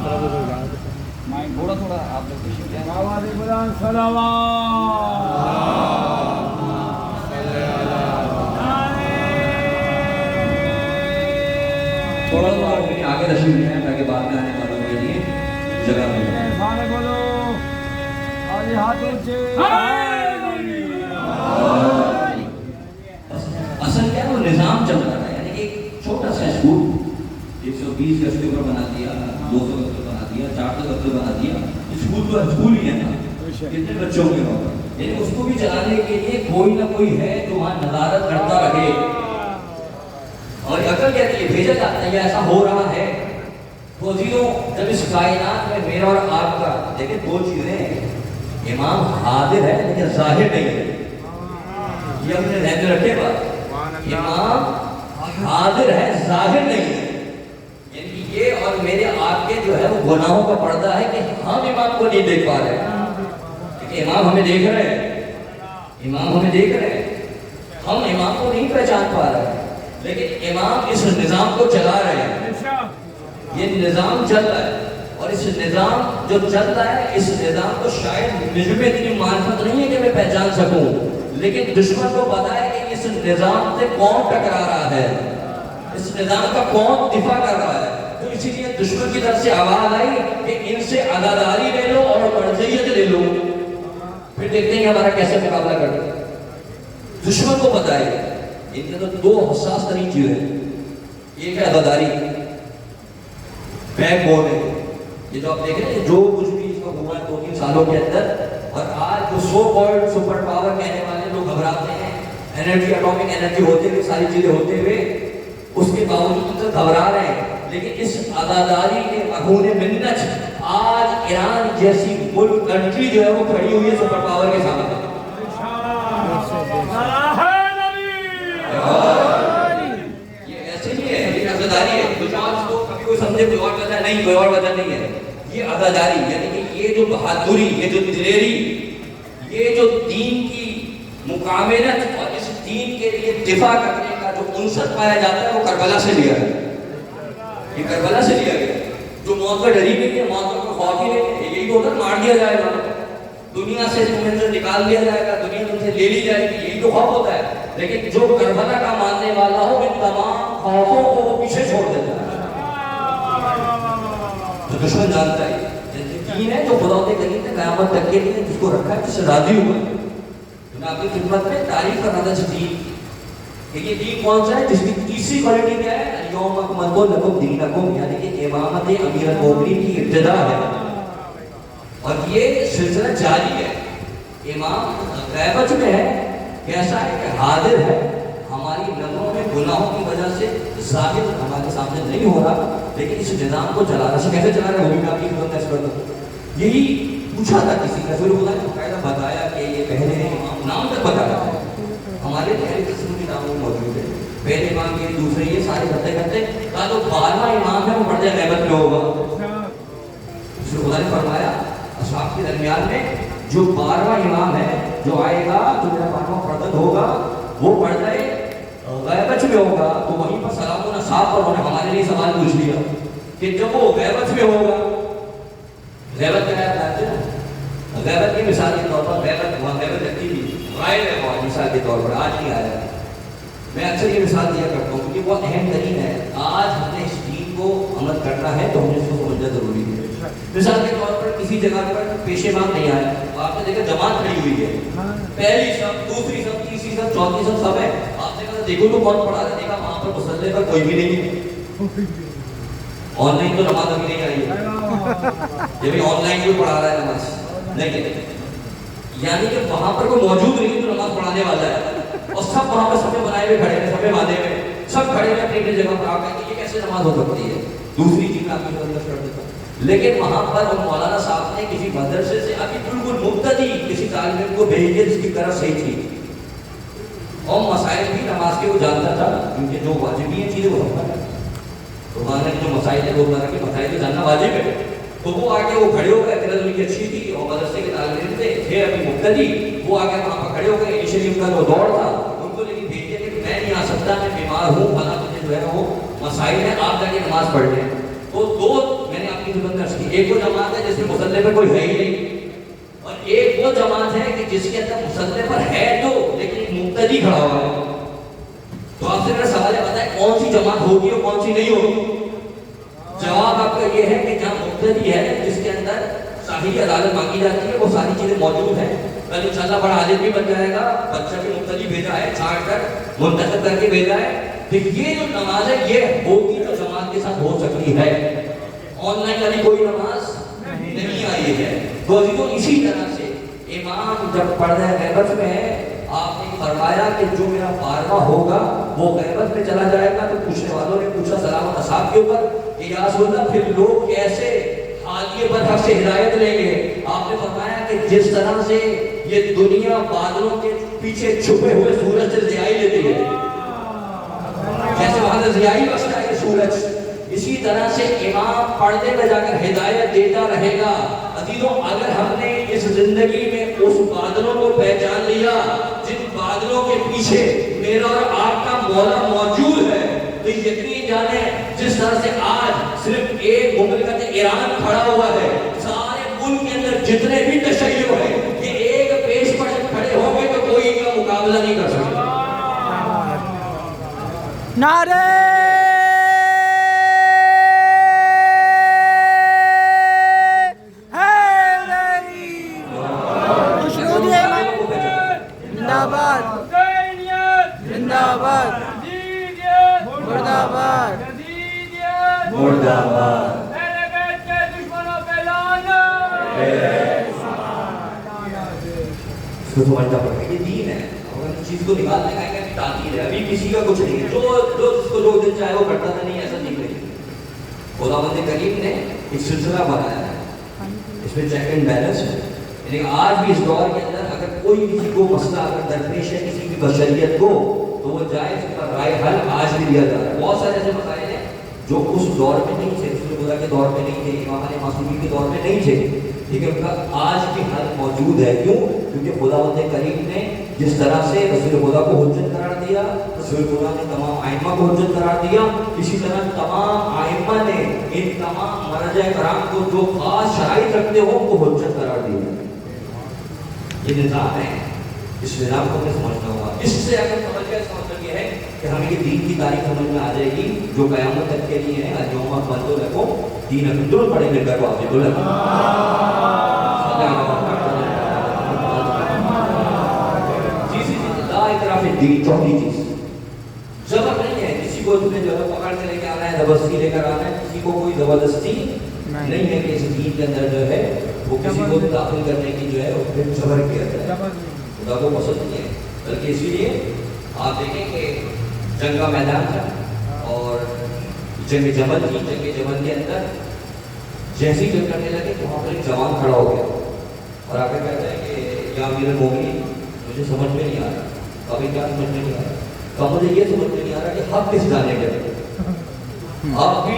تھوڑا تھوڑا آپ لوگ کوشش کیا تھوڑا تھوڑا آگے تشریف لے آئیں تاکہ بعد میں آنے والوں کے لیے جگہ مل جائے بولو آگے ہاتھ اونچے اصل کیا ہے وہ نظام چل رہا ہے یعنی کہ ایک چھوٹا سا اسکول 120 گز کے اوپر بنا دیا 200 گز پر بنا دیا 400 گز پر بنا دیا اسکول تو اسکول ہی ہے نا کتنے بچوں کے وہاں یعنی اس کو بھی چلانے کے لیے کوئی نہ کوئی ہے جو وہاں نظارت کرتا رہے اور عقل کہتی ہے بھیجا جاتا ہے ایسا ہو رہا ہے تو عزیزوں جب اس کائنات میں میرا اور آپ کا دیکھیں دو چیزیں ہیں امام حاضر ہے لیکن ظاہر نہیں ہے یہ اپنے ذہن میں رکھے بات امام حاضر ہے ظاہر نہیں ہے یعنی یہ اور میرے آپ کے جو ہے وہ گناہوں کا پردہ ہے کہ ہم امام کو نہیں دیکھ پا رہے کیونکہ امام ہمیں دیکھ رہے ہیں امام ہمیں دیکھ رہے ہیں ہم امام کو نہیں پہچان پا رہے ہیں لیکن امام اس نظام کو چلا رہے ہیں یہ نظام چل رہا ہے اور اس نظام جو چل رہا ہے اس نظام کو شاید مجھ میں اتنی معرفت نہیں ہے کہ میں پہچان سکوں لیکن دشمن کو پتا ہے کہ اس نظام سے کون ٹکرا رہا ہے اس نظام کا کون دفاع کر رہا ہے تو اسی لیے دشمن کی طرف سے آواز آئی کہ ان سے عزاداری لے لو اور مرضیت لے لو پھر دیکھتے ہیں کہ ہمارا کیسے مقابلہ کرتے ہیں دشمن کو پتا ہے ان کے تو دو حساس ترین چیزیں ہیں ایک ہے عزاداری بیک بون ہے یہ جو آپ دیکھ رہے ہیں جو کچھ بھی اس کا ہوا ہے 2-3 سالوں کے اندر اور آج جو سو کالڈ سپر پاور کہنے والے لوگ گھبراتے ہیں انرجی اٹامک انرجی ہوتے ہوئے ساری چیزیں ہوتے ہوئے اس کے باوجود تو گھبرا رہے ہیں لیکن اس عزاداری کے مخون منت آج ایران جیسی ملک کنٹری جو ہے وہ کھڑی ہوئی ہے سپر پاور کے سامنے یہ ایسے نہیں ہے یہ عزاداری ہے کبھی کوئی سمجھے کوئی اور وجہ نہیں کوئی اور وجہ نہیں ہے یہ عزاداری یعنی کہ یہ جو بہادری یہ جو دلیری یہ جو دین کی مقامنت اور اس دین کے لیے دفاع کرنے کا جو عنصر پایا جاتا ہے وہ کربلا سے لیا ہے یہ کربلا سے لیا گیا جو موت کا ڈری نہیں ہے موت کا خوف ہی نہیں ہے یہی تو ہوتا مار دیا جائے گا دنیا سے تمہیں سے نکال دیا جائے گا دنیا تم سے لے لی جائے گی یہی تو خوف ہوتا ہے لیکن جو کربلا کا ماننے والا ہو ان تمام خوفوں کو وہ پیچھے چھوڑ دیتا ہے تو دشمن جانتا ہے دین ہے جو خدا کریم نے قیامت تک کے لیے جس کو رکھا ہے جس سے راضی ہوا ہے میں آپ کی خدمت میں تعریف کر رہا تھا اس دین کہ یہ دین کون سا ہے جس کی تیسری کوالٹی کیا ہے الیوم اکملت لکم دینکم یعنی کہ امامت امیر المومنین کی ابتدا ہے اور یہ سلسلہ جاری ہے امام غیبت میں ہے کیسا ہے کہ حاضر ہے ہماری نظروں میں گناہوں کی وجہ سے ظاہر ہمارے سامنے نہیں ہو رہا لیکن اس نظام کو چلا رہا ہے کیسے چلا رہا ہے وہ بھی آپ کی خدمت میں کر دوں یہی پوچھا تھا کسی نے پھر خدا نے باقاعدہ بتایا کہ یہ پہلے امام نام تک بتایا ہمارے پہلے قسم کے ناموں موجود ہے پہلے امام یہ دوسرے یہ سارے کرتے کرتے کہا جو 12واں امام ہے وہ پردے غیبت میں ہوگا پھر خدا نے فرمایا اصحاب کے درمیان میں جو 12واں امام ہے جو آئے گا جو میرا 12واں پردہ ہوگا وہ پردہ غیبت میں ہوگا تو وہیں پر سلام الاصحاب پر انہوں نے ہمارے لیے سوال پوچھ لیا کہ جب وہ غیبت میں ہوگا غیبت کیا ہے غیبت کی مثال کے طور پر غیبت رکھتی تھی غائب ہے وہ مثال کے طور پر آج نہیں آیا میں اکثر یہ مثال دیا کرتا ہوں کیونکہ وہ اہم ترین ہے آج ہم نے اس دین کو عمل کرنا ہے تو ہمیں اس کو سمجھنا ضروری ہے مثال کے طور پر کسی جگہ پر پیشے امام نہیں آیا آپ نے دیکھا جماعت کھڑی ہوئی ہے پہلی سب دوسری سب تیسری سب چوتھی سب ہے آپ نے کہا دیکھو تو کون پڑھا رہا ہے، دیکھا وہاں پر مصلی پر کوئی بھی نہیں ہے. آن لائن تو نماز ابھی نہیں آئی ہے، یہ بھی آن لائن کوئی پڑھا رہا ہے نماز نہیں ہے. یعنی کہ وہاں پر کوئی موجود نہیں جو نماز پڑھانے والا ہے، اور سب وہاں پر سب بنائے ہوئے کھڑے ہیں، سب باندھے ہوئے سب کھڑے ہیں اپنی جگہ پر. آپ کہیں گے یہ کیسے نماز ہو سکتی ہے؟ دوسری چیز آپ کی اندر کر دیتا ہوں. لیکن وہاں پر مولانا صاحب نے کسی مدرسے سے ابھی بالکل مبتدی کسی طالب علم کو بھیج دیا جس کی طرح صحیح تھی، اور مسائل بھی نماز کے وہ جانتا تھا، کیونکہ جو واجبی ہیں چیزیں وہ سمجھتا ہے. روزانہ کے جو مسائل ہیں روزانہ کے مسائل کو جاننا واجب ہے. تو وہ آ کے وہ کھڑے ہو گئے، قرآن ان کی اچھی تھی اور مدرسے کے طالب علم تھے ابھی مبتدی، وہ آ کے وہاں پر کھڑے ہو گئے. انیشلی ان کا جو دور تھا ان کو لیکن بھیج دیا کہ میں نہیں آ سکتا، میں بیمار ہوں، فلاں مجھے جو ہے وہ مسائل ہیں، آپ جا کے نماز پڑھ لیں. تو دو میں نے اپنی خدمت میں عرض کی، ایک وہ جماعت ہے جس میں مصلی پر کوئی ہے ہی نہیں، اور ایک وہ جماعت ہے کہ جس کے اندر مصلی پر ہے تو لیکن ایک مبتدی کھڑا ہوا ہے. تو آپ سے میرا سوال ہے بتائیں کون سی جماعت ہوگی اور کون سی نہیں ہوگی؟ جواب آپ کا یہ ہے کہ جہاں مبتدی ہے جس کے اندر صحیح عدالت مانگی جاتی ہے وہ ساری چیزیں موجود ہیں. کل انشاءاللہ بڑا عالم بھی بن جائے گا، بچہ بھی مبتدی بھیجا ہے، چھانٹ کر منتخب کر کے بھیجا ہے. تو یہ جو نماز ہے یہ ہوگی جو جماعت کے ساتھ ہو سکتی ہے. آن لائن والی کوئی نماز نہیں آئی ہے. تو اسی طرح سے امام جب پڑھ رہے ہیں غیبت میں، آپ نے فرمایا کہ جو میرا بارگاہ ہوگا وہ غیبت میں چلا جائے گا. تو پوچھنے والوں نے پوچھا سلامت اصحاب کے اوپر کہ یا رسول اللہ پھر لوگ کیسے حالیے پر حق سے ہدایت لیں گے؟ آپ نے فرمایا کہ جس طرح سے یہ دنیا بادلوں کے پیچھے چھپے ہوئے سورج سے ضیائی لیتی ہے، جیسے وہاں سے ضیائی بستا ہے سورج، اسی طرح سے امام پردے میں جا کر ہدایت دیتا رہے گا. عزیزوں اگر ہم نے اس زندگی میں اس بادلوں کو پہچان لیا جن بادلوں کے پیچھے میرا اور آپ کا مولا موجود ہے، تو یقین جانیں جس طرح سے آج صرف ایک مملکت ایران کھڑا ہوا ہے، سارے ملک کے اندر جتنے بھی تشیع ہیں یہ ایک پیش پر کھڑے ہوں گے تو کوئی ان کا مقابلہ نہیں کر سکتا. نعرے سمجھنا پڑے گا یہ دین ہے. اگر اس چیز کو نکالنے کا ہے تعطیل ہے، ابھی کسی کا کچھ نہیں ہے، جو جس کو جو دل چاہے وہ کرتا تھا، نہیں ایسا نہیں ہے. خداوند کریم نے ایک سلسلہ بنایا ہے، اس میں چیک اینڈ بیلنس ہے. یعنی آج بھی اس دور کے اندر اگر کوئی کسی کو مسئلہ اگر درپیش ہے کسی بھی بشریت کو تو وہ جائز پر رائے حل آج بھی دیا جا رہا ہے. بہت سارے ایسے مسائل ہیں جو اس دور میں نہیں تھے، رسول خدا کے دور میں نہیں تھے، امام علیہ معصومی کے دور میں نہیں تھے، لیکن ان کا آج بھی حل موجود ہے. کیوں؟ کیونکہ خداوند کریم نے جس طرح سے رسول خدا کو حجت قرار دیا، رسول خدا نے تمام ائمہ کو حجت قرار دیا، اسی طرح تمام ائمہ نے ان تمام مرجع کرام کو جو خاص شرائط رکھتے ہو ان کو حجت قرار دیا. یہ نظام ہے، اس نظام کو ہمیں سمجھنا ہوگا. اس سے اگر سمجھ گئے اس کا مطلب یہ ہے کہ ہمیں یہ دین کی تاریخ سمجھ میں آ جائے گی جو قیامت تک کے لیے ہے. اليوم اکملت لکم دینکم، دونوں پڑھیں گے کر واضح بولے چوتھی چیز زبر نہیں ہے. کسی کو تمہیں جو ہے پکڑ کے لے کے آنا ہے، زبردستی لے کر آنا ہے. کسی کو کوئی زبردستی نہیں ہے کہ اس دین کے اندر جو ہے وہ کسی کو داخل کرنے کی جو ہے وہ پھر زبر کیا جائے. خدا کو پسند نہیں ہے. بلکہ اسی لیے آپ دیکھیں کہ جنگ کا میدان تھا اور جنگ جمل کی، جنگ جمل کے اندر جیسی جنگ کرنے لگے تو وہاں پر ایک جوان کھڑا ہو گیا اور آ کے کہتا ہے کہ یا امیر المومنین مجھے سمجھ میں نہیں آ رہا. ابھی کیا سمجھ میں نہیں آ رہا؟ تو مجھے یہ سمجھ میں نہیں آ رہا کہ حق کس جانے کے. آپ بھی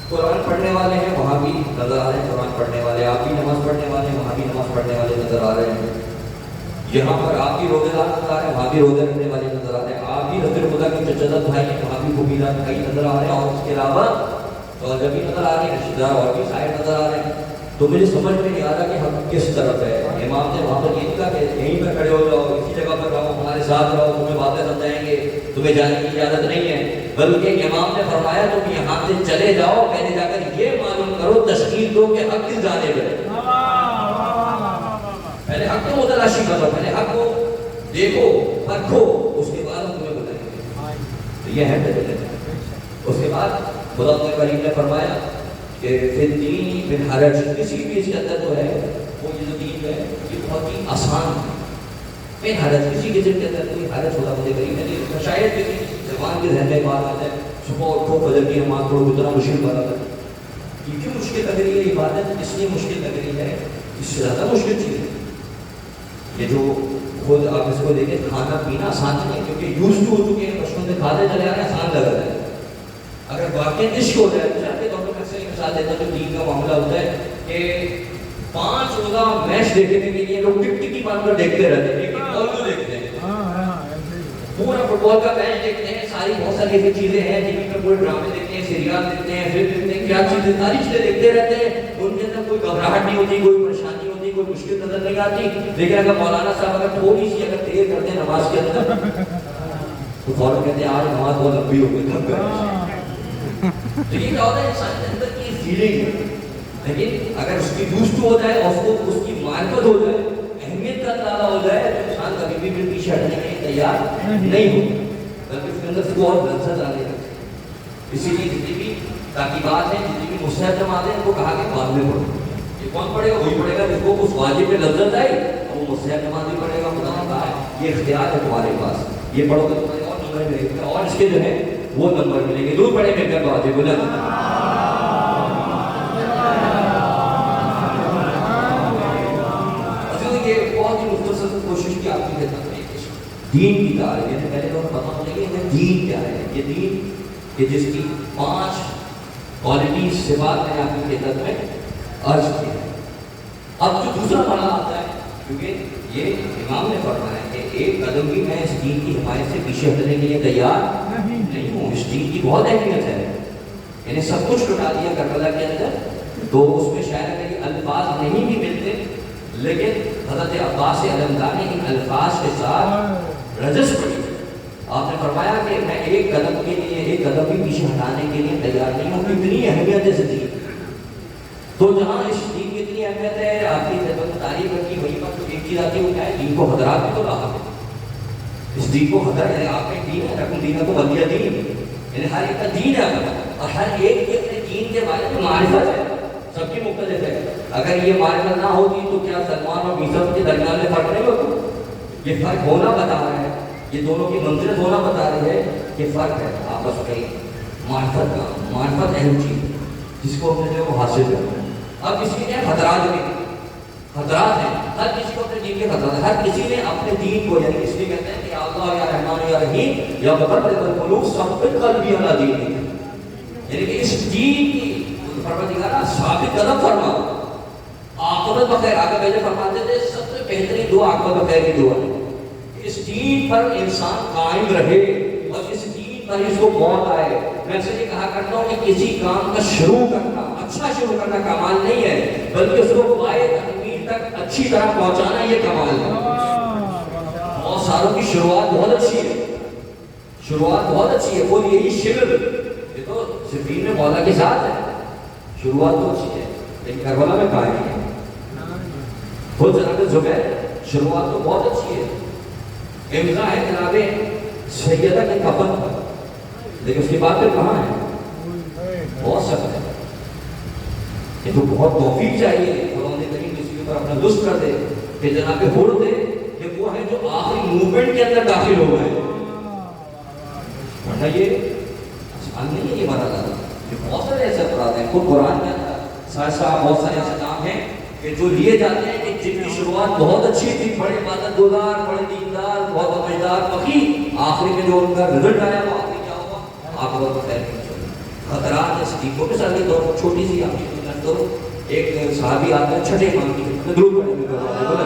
قرآن پڑھنے والے ہیں، وہاں بھی نظر آ رہے ہیں قرآن پڑھنے والے، آپ بھی نماز پڑھنے والے ہیں، وہاں بھی نماز پڑھنے والے نظر آ رہے ہیں. یہاں پر آپ بھی روزے دار نظر آ رہے ہیں، وہاں بھی روزے رکھنے والے نظر آ رہے ہیں. آپ بھی رسول خدا کے چچا بھائی ہیں، وہاں بھی قبیلہ بھائی نظر آ رہے ہیں، اور اس کے علاوہ اور جب بھی نظر آ رہے ہیں رشتہ دار اور بھی سائڈ نظر آ رہے ہیں. تو مجھے سمجھ میں نہیں آ رہا کہ ہم کس طرف ہے. امام نے وہاں پر یہ نہیں کہا کہ یہیں پر کھڑے ہو جاؤ، اسی جگہ پر رہو، ہمارے ساتھ رہو، تمہیں باتیں سمجھائیں گے، تمہیں جانے کی اجازت نہیں ہے. بلکہ امام نے فرمایا تم یہاں سے چلے جاؤ، پہلے جا کر یہ معلوم کرو، تشخیص دو کہ حق کس جانب ہے. پہلے حق کو متلاشی کرو، پہلے حق کو دیکھو پرکھو، اس کے بعد ہم تمہیں بتائیں گے. یہ ہے دلیل. اس کے بعد خدا کریم نے فرمایا کہ فی الدین من حرج، کسی بھی اس کے اندر جو ہے وہ یہ جو دین ہے یہ بہت ہی آسان ہے. من حرج، کسی قسم کے اندر کوئی حرج خدا کریم نے نہیں. شاید کسی زبان کے ذہن میں بات آتا ہے صبح اٹھو فجر کی نماز پڑھو اتنا مشکل بنا تھا. یہ کیوں مشکل لگ رہی ہے عبادت؟ اس لیے مشکل لگ رہی ہے، اس سے زیادہ مشکل چیز ہے یہ جو خود آپ اس کو دیکھیں. کھانا پینا آسان نہیں ہے کیونکہ یوز ہو چکے ہیں، بچپن سے کھاتے چلے آ رہے ہیں، آسان لگ رہا ہے. اگر واقعی عشق ہو جائے، مثال کے طور پر میں سے مثال دیتا ہوں جو دین کا معاملہ ہوتا ہے کہ 5 روزہ میچ دیکھنے کے لیے لوگ ٹک ٹکی بن کر دیکھتے رہتے ہیں، لیکن بال کو دیکھتے ہیں، پورا فٹ بال کا میچ دیکھتے ہیں. ساری بہت ساری ایسی چیزیں ہیں ٹی وی پہ، پورے ڈرامے دیکھتے ہیں، سیریل دیکھتے ہیں، فلم دیکھتے ہیں، کیا چیزیں ساری چیزیں دیکھتے رہتے ہیں. ان کے اندر کوئی گھبراہٹ نہیں ہوتی، کوئی پریشانی ہوتی، کوئی مشکل نظر نہیں آتی. لیکن اگر مولانا صاحب اگر تھوڑی سی اگر دیر کرتے ہیں نماز کے اندر تو فوراً کہتے ہیں آج نماز بہت لمبی ہو گئی، تھک گئے. تو یہ کیا ہوتا ہے انسان کے اندر کی فیلنگ ہے. لیکن اگر اس کی دوست ہو جائے اور اس کی معرفت ہو جائے، اہمیت کا اندازہ ہو جائے تو انسان کبھی بھی پیچھے ہٹنے کے لیے تیار نہیں ہوتا، بلکہ اس کے اندر کو اور لذت آنے لگتی ہے. اسی لیے جتنی بھی تاکیبات ہیں، جتنی بھی مستحب جماعتیں ہیں، ان کو کہا کہ بعد میں پڑھو. یہ کون پڑھے گا؟ وہی پڑھے گا جس کو اس واجب پہ لذت آئی، اور وہ مستحب جماعت بھی پڑھے گا. خدا نے کہا ہے یہ اختیار ہے تمہارے پاس، یہ پڑھو گے تمہارے اور نمبر ملیں گے، اور اس کے جو ہے وہ نمبر ملیں گے. دور پڑھے مل کر بات ہے بولے بہت ہی مختصر کوشش کی آپ کی خدمت میں دین کی تعریف. یعنی پہلے تو پتہ ہونے کہ دین کیا ہے. یہ دین کہ جس کی 5 کوالٹی صفات میں نے آپ کی خدمت میں عرض کیا ہے. اب جو دوسرا مرحلہ آتا ہے، کیونکہ یہ امام نے فرمایا ہے کہ ایک قدم بھی میں اس دین کی حمایت سے پیچھے ہٹنے کے لیے تیار نہیں ہوں. اس دین کی بہت اہمیت ہے. یعنی سب کچھ لٹا دیا کربلا کے اندر، تو اس میں شاید میری الفاظ نہیں بھی ملتے، لیکن حضرت عباس علمدار نے ان الفاظ کے ساتھ رجس پڑھی. آپ نے فرمایا کہ میں ایک قدم کے لیے ایک قدم بھی پیچھے ہٹانے کے لیے تیار نہیں ہوں. اتنی اہمیت ہے اس دین. تو جہاں اس دین کی اتنی اہمیت ہے، آپ کی تعریف کی وہی پر تو ایک چیز آتی ہے وہ کیا ہے؟ دین کو خطرات بھی تو رہا ہے. اس دین کو خطرہ ہے. آپ نے دین ہے، رقم دین کو بندیا دین، یعنی ہر ایک کا دین ہے اور ہر ایک کے اپنے دین کے بارے میں معرفت ہے، سب کی مختلف ہے. اگر یہ معرفت نہ ہوتی تو کیا سلمان اور بیسم کے درمیان میں فرق نہیں ہوتا؟ یہ فرق ہونا بتا رہا ہے، یہ دونوں کی منزلت ہونا بتا رہی ہے کہ فرق ہے آپس میں معرفت کا. معرفت اہم چیز ہے جس کو ہم نے جو حاصل کرنا ہے. اب اس کے کیا خطرات بھی خطرات ہیں. ہر کسی کو اپنے دین کے خطرات ہیں. ہر کسی نے اپنے دین کو، یعنی اس لیے کہتے ہیں کہ یا اللہ یا رحمان یا رحیم یا مقرب القلوب ثبت قلبی علی دینک، یعنی کہ اس دین کی پروردگارہ ثابت قدم فرما. عاقبت بخیر، آگے پہلے فرماتے تھے سب سے بہترین دعا عاقبت بخیر کی دعا ہے. اس دین پر انسان قائم رہے اور اس دین پر اس کو موت آئے. میں سے یہ کہا کرتا ہوں کہ کسی کام کا شروع کرنا، اچھا شروع کرنا کمال نہیں ہے، بلکہ اس کو پائے تکمیل تک اچھی طرح پہنچانا یہ کمال ہے. بہت ساروں کی شروعات بہت اچھی ہے، شروعات بہت اچھی ہے. خود یہی شبر، یہ تو صفین میں مولا کے ساتھ ہے. شروعات تو اچھی ہے لیکن کربلا میں کہاں ہے؟ خود جناب زبیر شروعات تو بہت اچھی ہے، امضا ہے جناب سیدہ کے کفن پر، لیکن اس کے بعد پھر کہاں ہے؟ بہت سخت ہے. یہ تو بہت توفیق چاہیے قرآن کریم اس کے اوپر اپنا لطف کر دے کہ جناب ہور دے کہ وہ ہے جو آخری موومنٹ کے اندر داخل ہو گئے. ورنہ یہ آسان نہیں ہے. یہ مرحلہ یہ بہت سارے ایسے افراد ہیں خود قرآن کے اندر بہت سارے ایسے نام ہیں کہ جو لیے جاتے ہیں کہ جن کی شروعات بہت اچھی تھی، بڑے عبادت گزار، بڑے دیندار، بہت سمجھدار، فقیہ، آخری میں جو ان کا رزلٹ آیا وہ آخری کیا ہوا؟ آپ بہت خیر خطرات ہے. صدیقوں کے ساتھ دور چھوٹی سی آپ کی تو ایک صحابی آتا ہے چھٹے امام کی خدمت درود پڑھنے میں بولا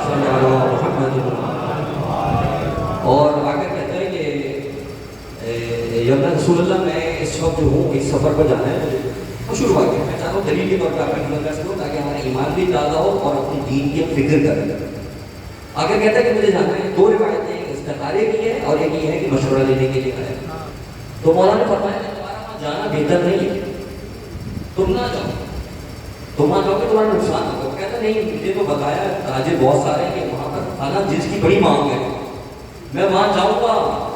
صلی اللہ علیہ وسلم، اور آگے کہتا ہے کہ یا رسول اللہ میں اس وقت جو ہوں اس سفر پر جانا ہے مجھے. وہ شروع آ گیا. میں چاہتا ہوں دلیل کے طور پر آپ کی خدمت کروں تاکہ ہمارا ایمان بھی تازہ ہو اور اپنی دین کی فکر کریں. آگے کہتا ہے کہ مجھے جانا ہے. 2 روایتیں استخارے کی ہے اور ایک یہ ہے کہ مشورہ لینے کے لیے ہے. تو مولانا نے فرمایا کہ تمہارا وہاں جانا بہتر نہیں ہے، تم نہ جاؤ. تم وہاں جاؤ گے تمہارا نقصان ہوگا. کہتا نہیں، مجھے تو بتایا تاجر بہت سارے ہیں کہ وہاں پر کھانا جس کی بڑی مانگ ہے میں وہاں جاؤں گا،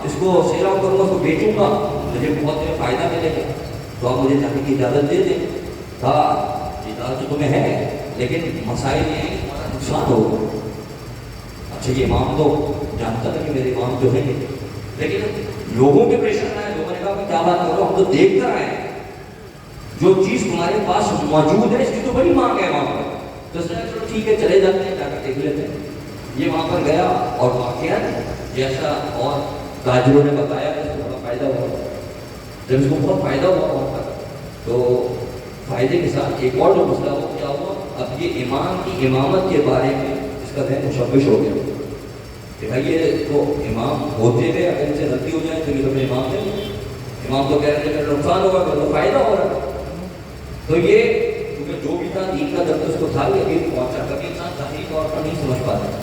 اس کو سیل آؤٹ کروں گا، اس کو بیچوں گا، مجھے بہت فائدہ ملے گا، تو آپ مجھے جانے کی اجازت دے دیں۔ کہا اجازت تو تمہیں ہے، لیکن مسائل یہ ہے کہ تمہارا نقصان ہوگا۔ اچھا یہ امام تو جانتا تھا کہ میرے امام جو ہیں، لیکن لوگوں کے پریشر میں لوگوں نے کہا کہ کیا بات کرو، ہم تو دیکھ کر آئے ہیں، جو چیز تمہارے پاس موجود ہے اس کی تو بڑی مانگ ہے وہاں پر۔ تو اس نے چلو ٹھیک ہے چلے جاتے ہیں، جا کر دیکھ لیتے ہیں۔ یہ وہاں پر گیا اور واقعہ جیسا اور تاجروں نے بتایا کہ اس کو بڑا فائدہ ہوا۔ جب اس کو بہت فائدہ ہوا وہاں پر، تو فائدے کے ساتھ ایک اور جو مسئلہ ہو کیا ہوا، اب یہ امام کی امامت کے بارے میں اس کا ذہن مشوش ہو گیا کہ بھائی یہ تو امام ہوتے ہوئے اگر ان سے غلطی ہو جائے تو یہ تو میرے امام نہیں، امام تو کہہ رہے تھے میرا نقصان ہوگا، میرا تو فائدہ ہو رہا ہے۔ تو یہ کیونکہ جو بھی تھا دین کا درد اس کو تھا، یہ ابھی پہنچا، کبھی انسان ظاہری طور پر نہیں سمجھ پاتا۔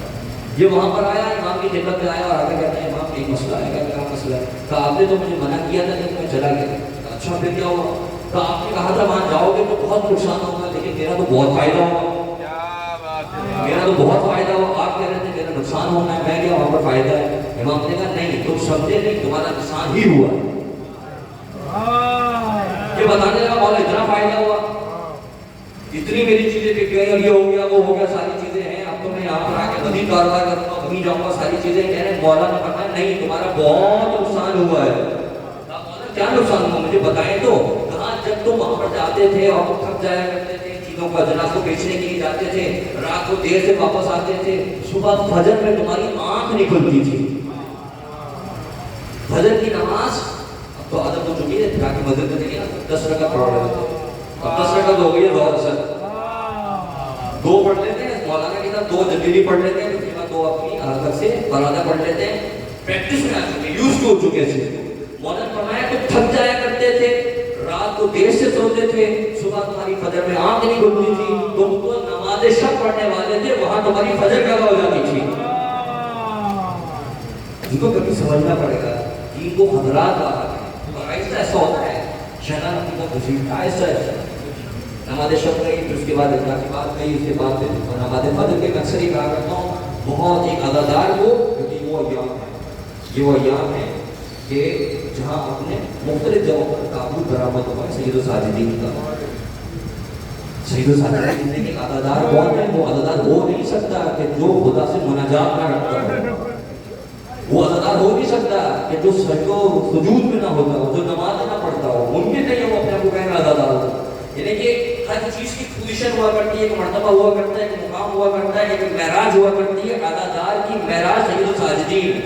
یہ وہاں پر آیا، امام کی خدمت میں آیا اور آگے کہتے ہیں امام ایک مسئلہ ہے، کیا مسئلہ ہے؟ کہا آپ نے تو مجھے منع کیا تھا لیکن میں چلا گیا۔ اچھا پھر کیا ہوا؟ کہا آپ نے کہا تھا وہاں جاؤ گے تو بہت نقصان ہوگا، لیکن میرا تو بہت فائدہ ہوگا، میرا تو بہت فائدہ ہوا۔ آپ کہہ رہے تھے میرا نقصان ہونا ہے، میں کیا وہاں پر فائدہ ہے؟ امام نے کہا نہیں، تم سمجھے نہیں، تمہارا نقصان ہی ہوا۔ یہ بتانے لگا مولا اتنا فائدہ ہوا، اتنی میری چیزیں بک گئی، اور یہ ہو گیا وہ ہو گیا، ساری چیزیں ہیں، اب تو میں یہاں پر آ کے مزید کاروبار کروں گا، وہیں جاؤں گا، ساری چیزیں کہہ رہے ہیں۔ مولا نے فرمایا نہیں، تمہارا بہت نقصان ہوا ہے۔ مولا کیا نقصان ہوا مجھے بتائیں تو۔ کہاں جب تم وہاں پر جاتے تھے اور تھک جایا کرتے تھے، چیزوں کو اجناس کو بیچنے کے لیے جاتے تھے، رات کو دیر سے واپس آتے تھے، صبح فجر میں تمہاری آنکھ نہیں کھلتی تھی۔ فجر کی نماز اب تو عادت ہو چکی ہے، تاکہ مسجد میں دیکھیں نا 10 رکعت پڑھ رہے ہوتے ہیں، اب 10 رکعت ہو گئی ہے ظہر اثر، 2 پڑھ لیتے ہیں مولانا کی طرف، 2 جلدی پڑھ لیتے ہیں، اس کے بعد 2 اپنی حرکت سے فرادہ پڑھ لیتے ہیں، پریکٹس میں آ چکے، یوز ہو چکے سے۔ مولانا فرمایا تو تھک جایا کرتے تھے، رات کو دیر سے سوتے تھے، صبح تمہاری فجر میں آنکھ نہیں کھلتی تھی، تم تو نماز شب پڑھنے والے تھے، وہاں تمہاری فجر پیدا ہو جاتی تھی۔ ان کو کبھی سمجھنا پڑے گا، ان کو خطرات آ رہے ہیں، اور ایسا ایسا ہوتا ہے شیطان کی طرف گھسیٹتا ہے، ایسا ایسا نماز شب گئی، پھر اس کے بعد اللہ کی بات گئی، اس کے بعد پھر نماز فجر کے اکثر ہی کہا کرتا ہوں بہت ایک عزادار کو، کیونکہ وہ ایام ہے، یہ وہ ایام ہے کہ جہاں اپنے مختلف جگہوں پر تابوت برآمد ہوا ہے سید الساجدین کا۔ سید الساجدین نے کہ عزادار کون ہے؟ وہ عزادار ہو نہیں سکتا کہ جو خدا سے مناجات نہ رکھتا ہو، وہ عزادار ہو نہیں سکتا کہ جو سجدہ و سجود میں نہ ہوتا ہو، جو نماز نہ پڑھتا ہو، ممکن نہیں ہے وہ اپنے آپ کو کہنا عزادار ہو۔ یعنی کہ ہر چیز کی پوزیشن ہوا کرتی ہے، ایک مرتبہ ہوا کرتا ہے، ایک مقام ہوا کرتا ہے، ایک معراج ہوا کرتی ہے۔ عزادار کی معراج سید الساجدین،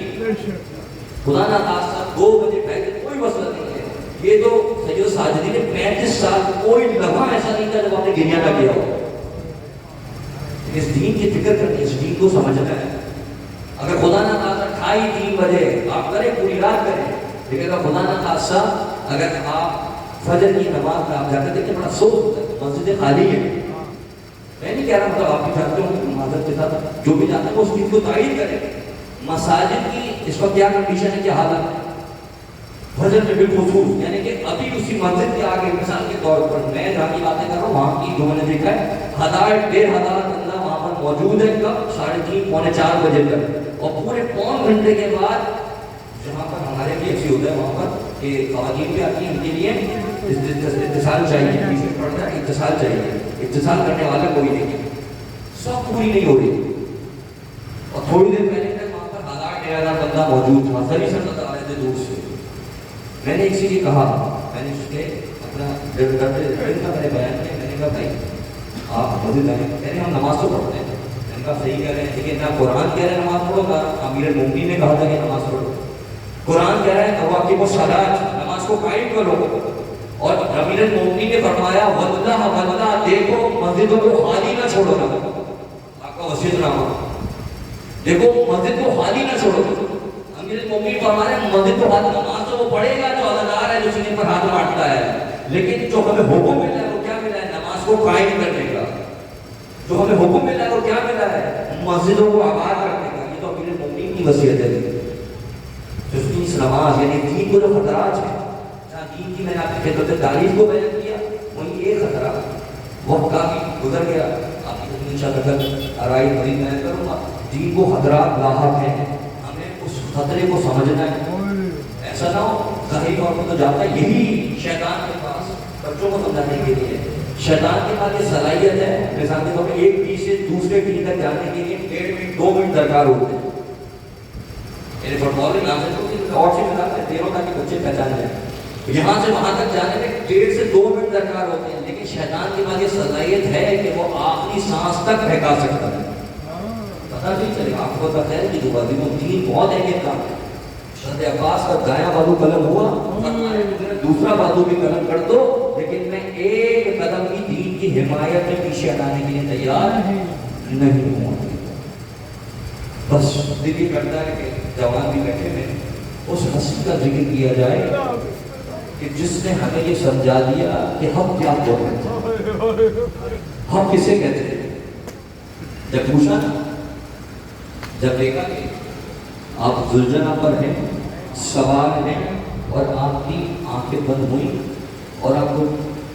خدا نہ خاصہ 2 بجے پہلے کوئی مسئلہ نہیں ہے، یہ تو سید الساجدین نے 35 سال کوئی لمحہ ایسا نہیں تھا جب آپ نے گریا نہ کیا ہو۔ اس دین کی فکر کرنی، اس دین کو سمجھنا ہے۔ اگر خدا نہ خاصہ 2:30 3 بجے آپ کریں، پوری رات کریں، لیکن اگر خدا نہ خاصہ اگر آپ فجر کی نماز میں آپ جا کر دیکھیں بڑا افسوس ہوتا ہے، مسجدیں خالی ہیں۔ میں نہیں کہہ رہا مطلب آپ بھی جانتے ہوں معذرت کے ساتھ، جو بھی جانتے ہیں وہ اس چیز کو تائید کریں۔ مساجد کی اس وقت کیا کنڈیشن ہے، کیا حالت ہے فجر میں بالخصوص، یعنی کہ ابھی اسی مسجد کے آگے مثال کے طور پر میں جہاں کی باتیں کر رہا ہوں وہاں کی جو میں نے دیکھا ہے 1000-1500 بندہ وہاں پر موجود ہے، کب 3:30 پونے 4 بجے تک، اور پورے پون گھنٹے کے بعد جہاں پر ہمارے بھی ایسی ہوتا ہے وہاں پر کہ خواتین بھی آتی ہیں، ان کے لیے اتصال چاہیے، پیچھے پڑتا ہے اتصال چاہیے، اتصال کرنے والا کوئی نہیں ہے، سب پوری نہیں ہو رہی، اور تھوڑی دیر پہلے تک وہاں پر 1000-1500 بندہ موجود تھا، سبھی سنت آ رہے تھے دور سے۔ میں نے اسی لیے کہا، میں نے اس کے اپنا ڈر کا میں نے بیان کیا، میں نے کہا بھائی آپ مسجد آئیں، میں نے ہم نماز تو پڑھتے ہیں، میں نے کہا صحیح کہہ رہے ہیں، لیکن نہ قرآن کہہ رہے ہیں نماز پڑھو، نہ امیر المومنین نے کہا تھا کہ نماز پڑھو۔ قرآن کہہ رہا ہے اواقب الصلاۃ، نماز کو قائم کرو، اور امیر المومنین نے فرمایا واللہ واللہ، دیکھو مسجدوں کو خالی نہ چھوڑو، آپ کا وصیت نامہ، دیکھو مسجد کو خالی نہ چھوڑو۔ امیر المومنین فرمایا مسجد کو خالی، نماز تو وہ پڑھے گا جو عزادار ہے، جو سینے پر ہاتھ مارتا ہے، لیکن جو ہمیں حکم ملا ہے وہ کیا ملا ہے؟ نماز کو قائم کرنے کا۔ جو ہمیں حکم ملا ہے وہ کیا ملا ہے؟ مسجدوں کو آباد کرنے کا۔ یہ تو امیر المومنین کی وصیت ہے۔ اس نماز یعنی دین کو جو خطرات ہیں، جہاں دین کی میں نے آپ کی خدمت تعریف کو بیان کیا، وہیں ایک خطرہ وقت کافی گزر گیا، آپ کی انشاءاللہ کل آرائی مزید بیان کروں گا۔ دین کو خطرات لاحق ہیں، ہمیں اس خطرے کو سمجھنا ہے. ایسا نہ ہو ظاہری طور پر تو جاتا ہے یہی شیطان کے پاس بچوں کو سمجھانے کے لیے. شیطان کے پاس یہ صلاحیت ہے مثال کے طور پہ ایک ٹی سے دوسرے ٹی تک جانے کے لیے 1.5 منٹ 2 منٹ درکار ہوتے ہیں. میرے فٹ بال میں یہاں سے اور سے ملاتے ہیں دیر تاکہ بچے پہچان جائیں. یہاں سے وہاں تک جانے میں 1.5 سے 2 منٹ درکار ہوتے ہیں. لیکن شیطان کے پاس یہ صلاحیت ہے کہ وہ آخری سانس تک بہکا سکتا ہے. پتہ نہیں چلے گا آپ کو پتہ ہے کہ جو وزیر الدین بہت اہمیت کا ہے. حضرت عباس کا دایاں بازو قلم ہوا دوسرا بازو بھی قلم کر دو لیکن میں ایک قدم بھی دین کی حمایت میں پیچھے ہٹانے کے لیے تیار نہیں ہوں. بس دل یہ کرتا ہے کہ جوان بھی بیٹھے میں اس ہستی کا ذکر کیا جائے کہ جس نے ہمیں یہ سمجھا دیا کہ ہم کیا کرتے ہیں, ہم کسے کہتے ہیں. جب پوچھا جب دیکھا کہ آپ زلجنا پر ہیں سوار ہیں اور آپ کی آنکھیں بند ہوئی اور آپ کو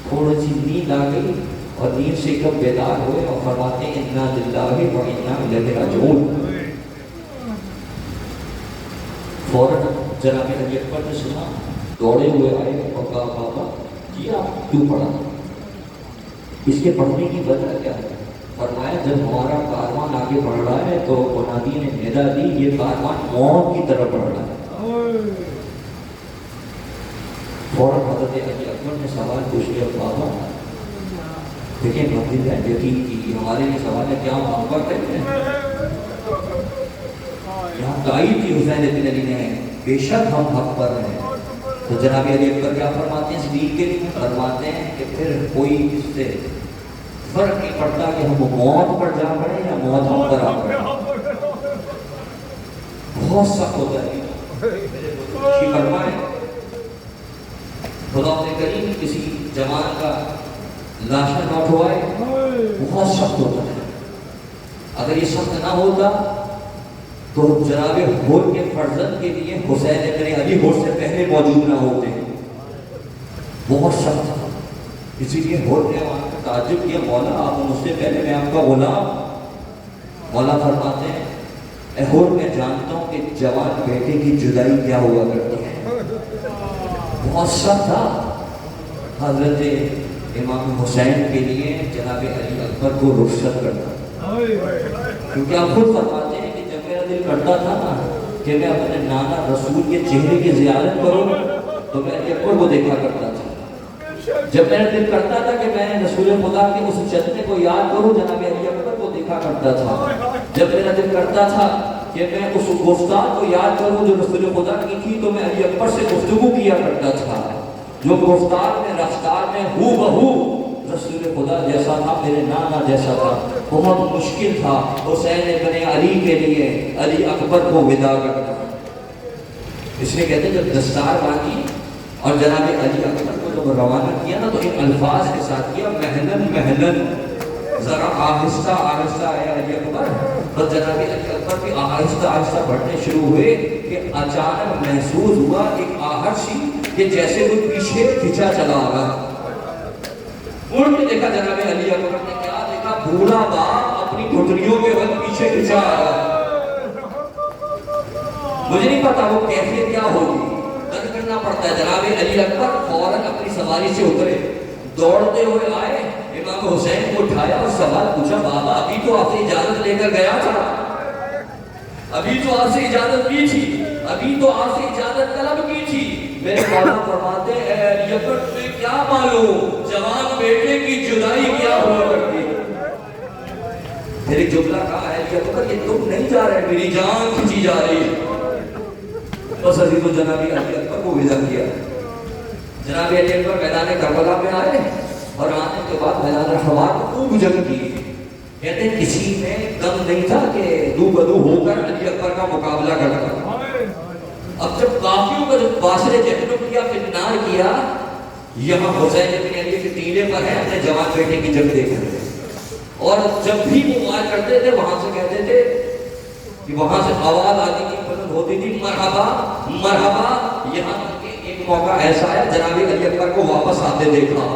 تھوڑی سی نیند آ گئی اور نیند سے کب بیدار ہوئے اور فرماتے ہیں انا للہ و انا الیہ راجعون. فوراً جناب علی اکبر نے سنا دوڑے ہوئے آئے اور کہا بابا جی آپ کیوں پڑھا, اس کے پڑھنے کی وجہ کیا ہے. فرمایا جب ہمارا کاروان آگے بڑھ رہا ہے تو منادی نے ندا دی یہ کاروان موت کی طرف بڑھ رہا ہے. فوراً حضرت علی اکبر نے سوال پوچھ لیا بابا دیکھیں مسجد ہے یقین کی ہمارے لیے سوال ہے کیا محبت ہے یہاں تائید کی حسین ابن علی نے بے شک ہم حق پر ہیں. تو جناب علی اکبر کیا فرماتے ہیں اس دین کے لیے فرماتے ہیں کہ پھر کوئی اس سے فرق نہیں پڑتا کہ ہم موت پر جا پڑے یا موت ہم پر آ پڑے. بہت سخت ہوتا ہے فرمائے خدا نے کریم کسی جوان کا لاشا نہ اٹھوائے بہت سخت ہوتا ہے. اگر یہ سخت نہ ہوتا تو جناب ہور کے فرزند کے لیے حسین ابن علی ہور سے پہلے موجود نہ ہوتے. بہت سخت تھا اسی لیے ہور نے وہاں کا تعجب کیا مولا آپ مجھ سے پہلے میں آپ کا غلام. مولا فرماتے ہیں اے ہور میں جانتا ہوں کہ جوان بیٹے کی جدائی کیا ہوا کرتی ہے. بہت سخت تھا حضرت امام حسین کے لیے جناب علی اکبر کو رخصت کرنا, کیونکہ آپ خود فرماتے ہیں کہ جب میرا دل کرتا تھا نا کہ میں اپنے نانا رسول کے چہرے کی زیارت کروں تو میں علی اکبر کو دیکھا کرتا تھا. جب میرا دل کرتا تھا کہ میں رسول خدا کے اس جذبے کو یاد کروں جناب علی اکبر کو دیکھا کرتا تھا. جب میرا دل کرتا تھا کہ میں اس گفتار کو یاد کروں جو رسول خدا کی تھی تو میں علی اکبر سے گفتگو کیا کرتا تھا. جو گفتار میں رفتار میں ہو بہو رسول خدا جیسا تھا میرے نانا جیسا تھا. بہت مشکل تھا حسین ابن علی کے لیے علی اکبر کو ودا کرنا. اس لیے کہتے ہیں جب دستار باندھی اور جناب علی اکبر کو جب روانہ کیا نا تو ان الفاظ کے ساتھ کیا محلن محلن ذرا آہستہ آہستہ آیا علی اکبر. بس جناب علی اکبر بھی آہستہ آہستہ بڑھنے شروع ہوئے کہ اچانک محسوس ہوا ایک آہٹ سی کہ جیسے کوئی پیچھے کھچا چلا آ رہا. مڑ کے دیکھا جناب علی اکبر نے کیا دیکھا بوڑھا باپ اپنی گھٹنیوں کے بل پیچھے کھچا آ رہا. مجھے نہیں پتا وہ کیفیت کیا ہوگی, در کرنا پڑتا ہے. جناب علی اکبر فوراً اپنی سواری سے اترے, دوڑتے ہوئے آئے, امام حسین کو اٹھایا اور سوال پوچھا بابا ابھی تو آپ سے اجازت لے کر گیا تھا, ابھی تو آپ سے اجازت کی تھی, ابھی تو آپ سے اجازت طلب کی تھی. میرے مولا فرماتے ہیں علی اکبر تمہیں کیا معلوم جوان بیٹے کی جدائی کیا ہوا کرتی. پھر ایک جملہ کہا ہے علی اکبر یہ تم نہیں جا رہے میری جان کھینچی جا رہی ہے. بس عزیز و جناب علی اکبر کو ودا کیا. جناب علی اکبر میدان کربلا میں آئے اور آنے کے بعد میدان حوار کو خوب جنگ کی. کہتے ہیں کسی میں دم نہیں تھا کہ دو بدو ہو کر علی اکبر کا مقابلہ کرتا. اب جب کافیوں کا جب فاصلے جہنم کیا فتنار کیا, یہاں حسین ابن علی کے ٹیلے پر ہے اپنے جوان بیٹے کی جنگ دیکھ رہے اور جب بھی وہ وار کرتے تھے وہاں سے کہتے تھے کہ وہاں سے آواز آتی تھی بلند ہوتی تھی مرحبا مرحبا. یہاں کے ایک موقع ایسا ہے جناب علی اکبر کو واپس آتے دیکھا.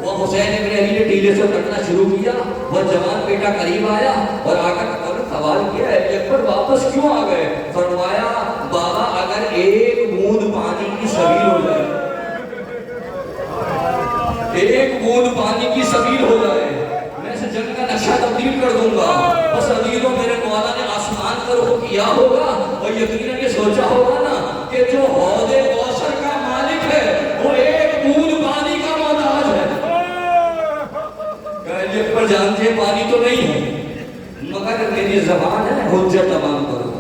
وہ حسین ابن علی نے ٹیلے سے اترنا شروع کیا, وہ جوان بیٹا قریب آیا اور آ کر سوال کیا ہے کہ اکبر واپس کیوں آ گئے؟ فرمایا بابا اگر ایک بوند پانی کی سبیل ہو جائے، ایک بوند پانی کی سبیل ہو جائے، میں اس جنگ کا نقشہ تبدیل کر دوں گا۔ بس عزیزوں میرے مولا نے آسمان پر وہ کیا ہوگا اور یقیناً یہ سوچا ہوگا نا کہ جو حوض کوثر کا مالک ہے وہ ایک بوند پانی کا محتاج ہے۔ کہ پر جانتے پانی تو نہیں ہے مگر میری زبان ہے حجت تمام کرو۔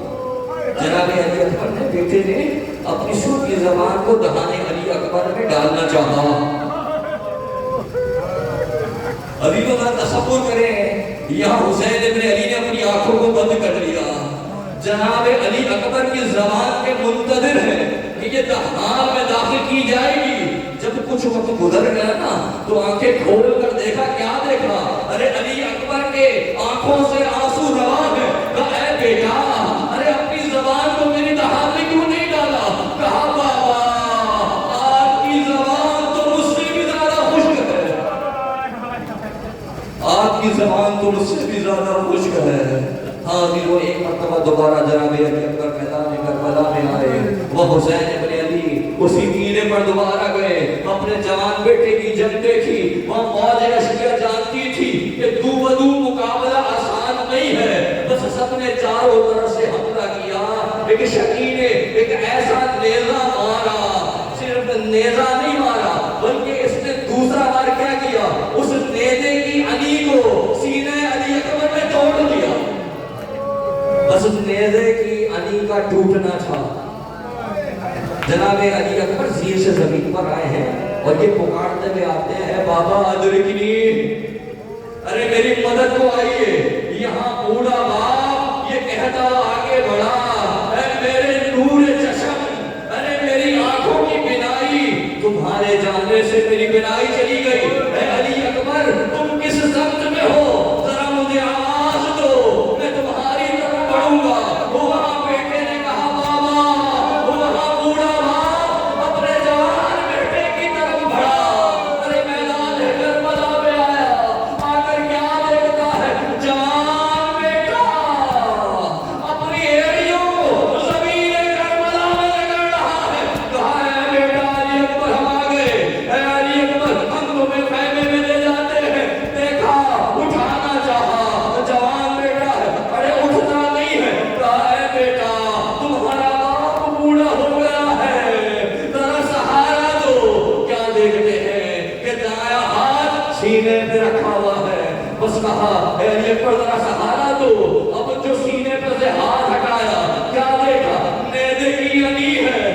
جناب علی اکبر نے بیٹے نے اپنی سوچ کی زبان کو دہانے علی اکبر میں ڈالنا چاہا۔ عزیزوں کا تصور کریں یہاں حسین ابن علی نے اپنی آنکھوں کو بند کر لیا، جناب علی اکبر کی زبان کے منتظر ہیں کہ یہ دہان میں داخل کی جائے گی۔ جب کچھ وقت گزر گیا نا تو آنکھیں کھول کر دیکھا، کیا دیکھا؟ ارے علی اکبر کے آنکھوں سے آنسو رواں ہے۔ کہا اے بیٹا، ارے اپنی زبان کو میری دہان میں کیوں نہیں ڈالا؟ کہا بابا آپ کی زبان تو مجھ سے بھی زیادہ خشک ہے، آپ کی زبان تو مجھ سے بھی زیادہ خشک ہے۔ ہاں وہ ایک مرتبہ دوبارہ جناب علی اکبر میدان کربلا میں آئے، وہ حسین ابن علی اسی میلے پر دوبارہ گئے، اپنے جوان بیٹے کی جنگ دیکھی۔ وہ فوج اشکیا جانتی تھی کہ دو بدو مقابلہ آسان نہیں ہے، بس سب نے چاروں طرف سے حملہ کیا۔ ایک شکی نے ایک ایسا نیزہ مارا، صرف نیزہ نہیں مارا بلکہ اس نے دوسرا بار کیا کیا؟ اس نیزے کی علی کو سینے علی اکبر میں توڑ دیا۔ بس اس نیزے کی علی کا ٹوٹنا تھا۔ جناب علی اکبر زیر سے زمین پر آئے ہیں اور یہ پکارتے ہوئے آتے ہیں بابا ادرکنی، ارے میری مدد کو آئیے۔ یہاں بوڑھا باپ یہ کہتا آگے بڑھا، اے میرے نور چشم، ارے میری آنکھوں کی بینائی، تمہارے جانے سے میری بینائی چلی گئی۔ اے علی اکبر تم کس سمت میں ہو؟ ذرا مجھے آواز دو، میں تمہاری طرف بڑھوں گا۔ وہاں بیٹے نے کہا بابا، وہاں بوڑھا باپ اپنے جوان بیٹے کی طرف بڑھا۔ ارے میدان کربلا میں آیا، آ کر کیا دیکھتا ہے؟ جوان بیٹا اپنی ایڑیوں کو زمین کربلا میں رگڑ رہا ہے۔ کہا اے بیٹا علی اکبر ہم آ گئے، اے علی اکبر ہم تمہیں خیمے میں لے جاتے ہیں۔ دیکھا اٹھانا چاہا، جوان بیٹا ہے، ارے اٹھتا نہیں ہے۔ کہا اے بیٹا تمہارا باپ بوڑھا ہو گیا ہے، ذرا سہارا دو۔ کیا دیکھتے ہیں کہ دایاں ہاتھ سینے پہ رکھا ہوا ہے۔ بس کہا اے علی اکبر ذرا سہارا دو۔ اب جو سینے پہ سے ہاتھ ہٹایا، کیا دیکھا؟ نیزے کی علی ہے۔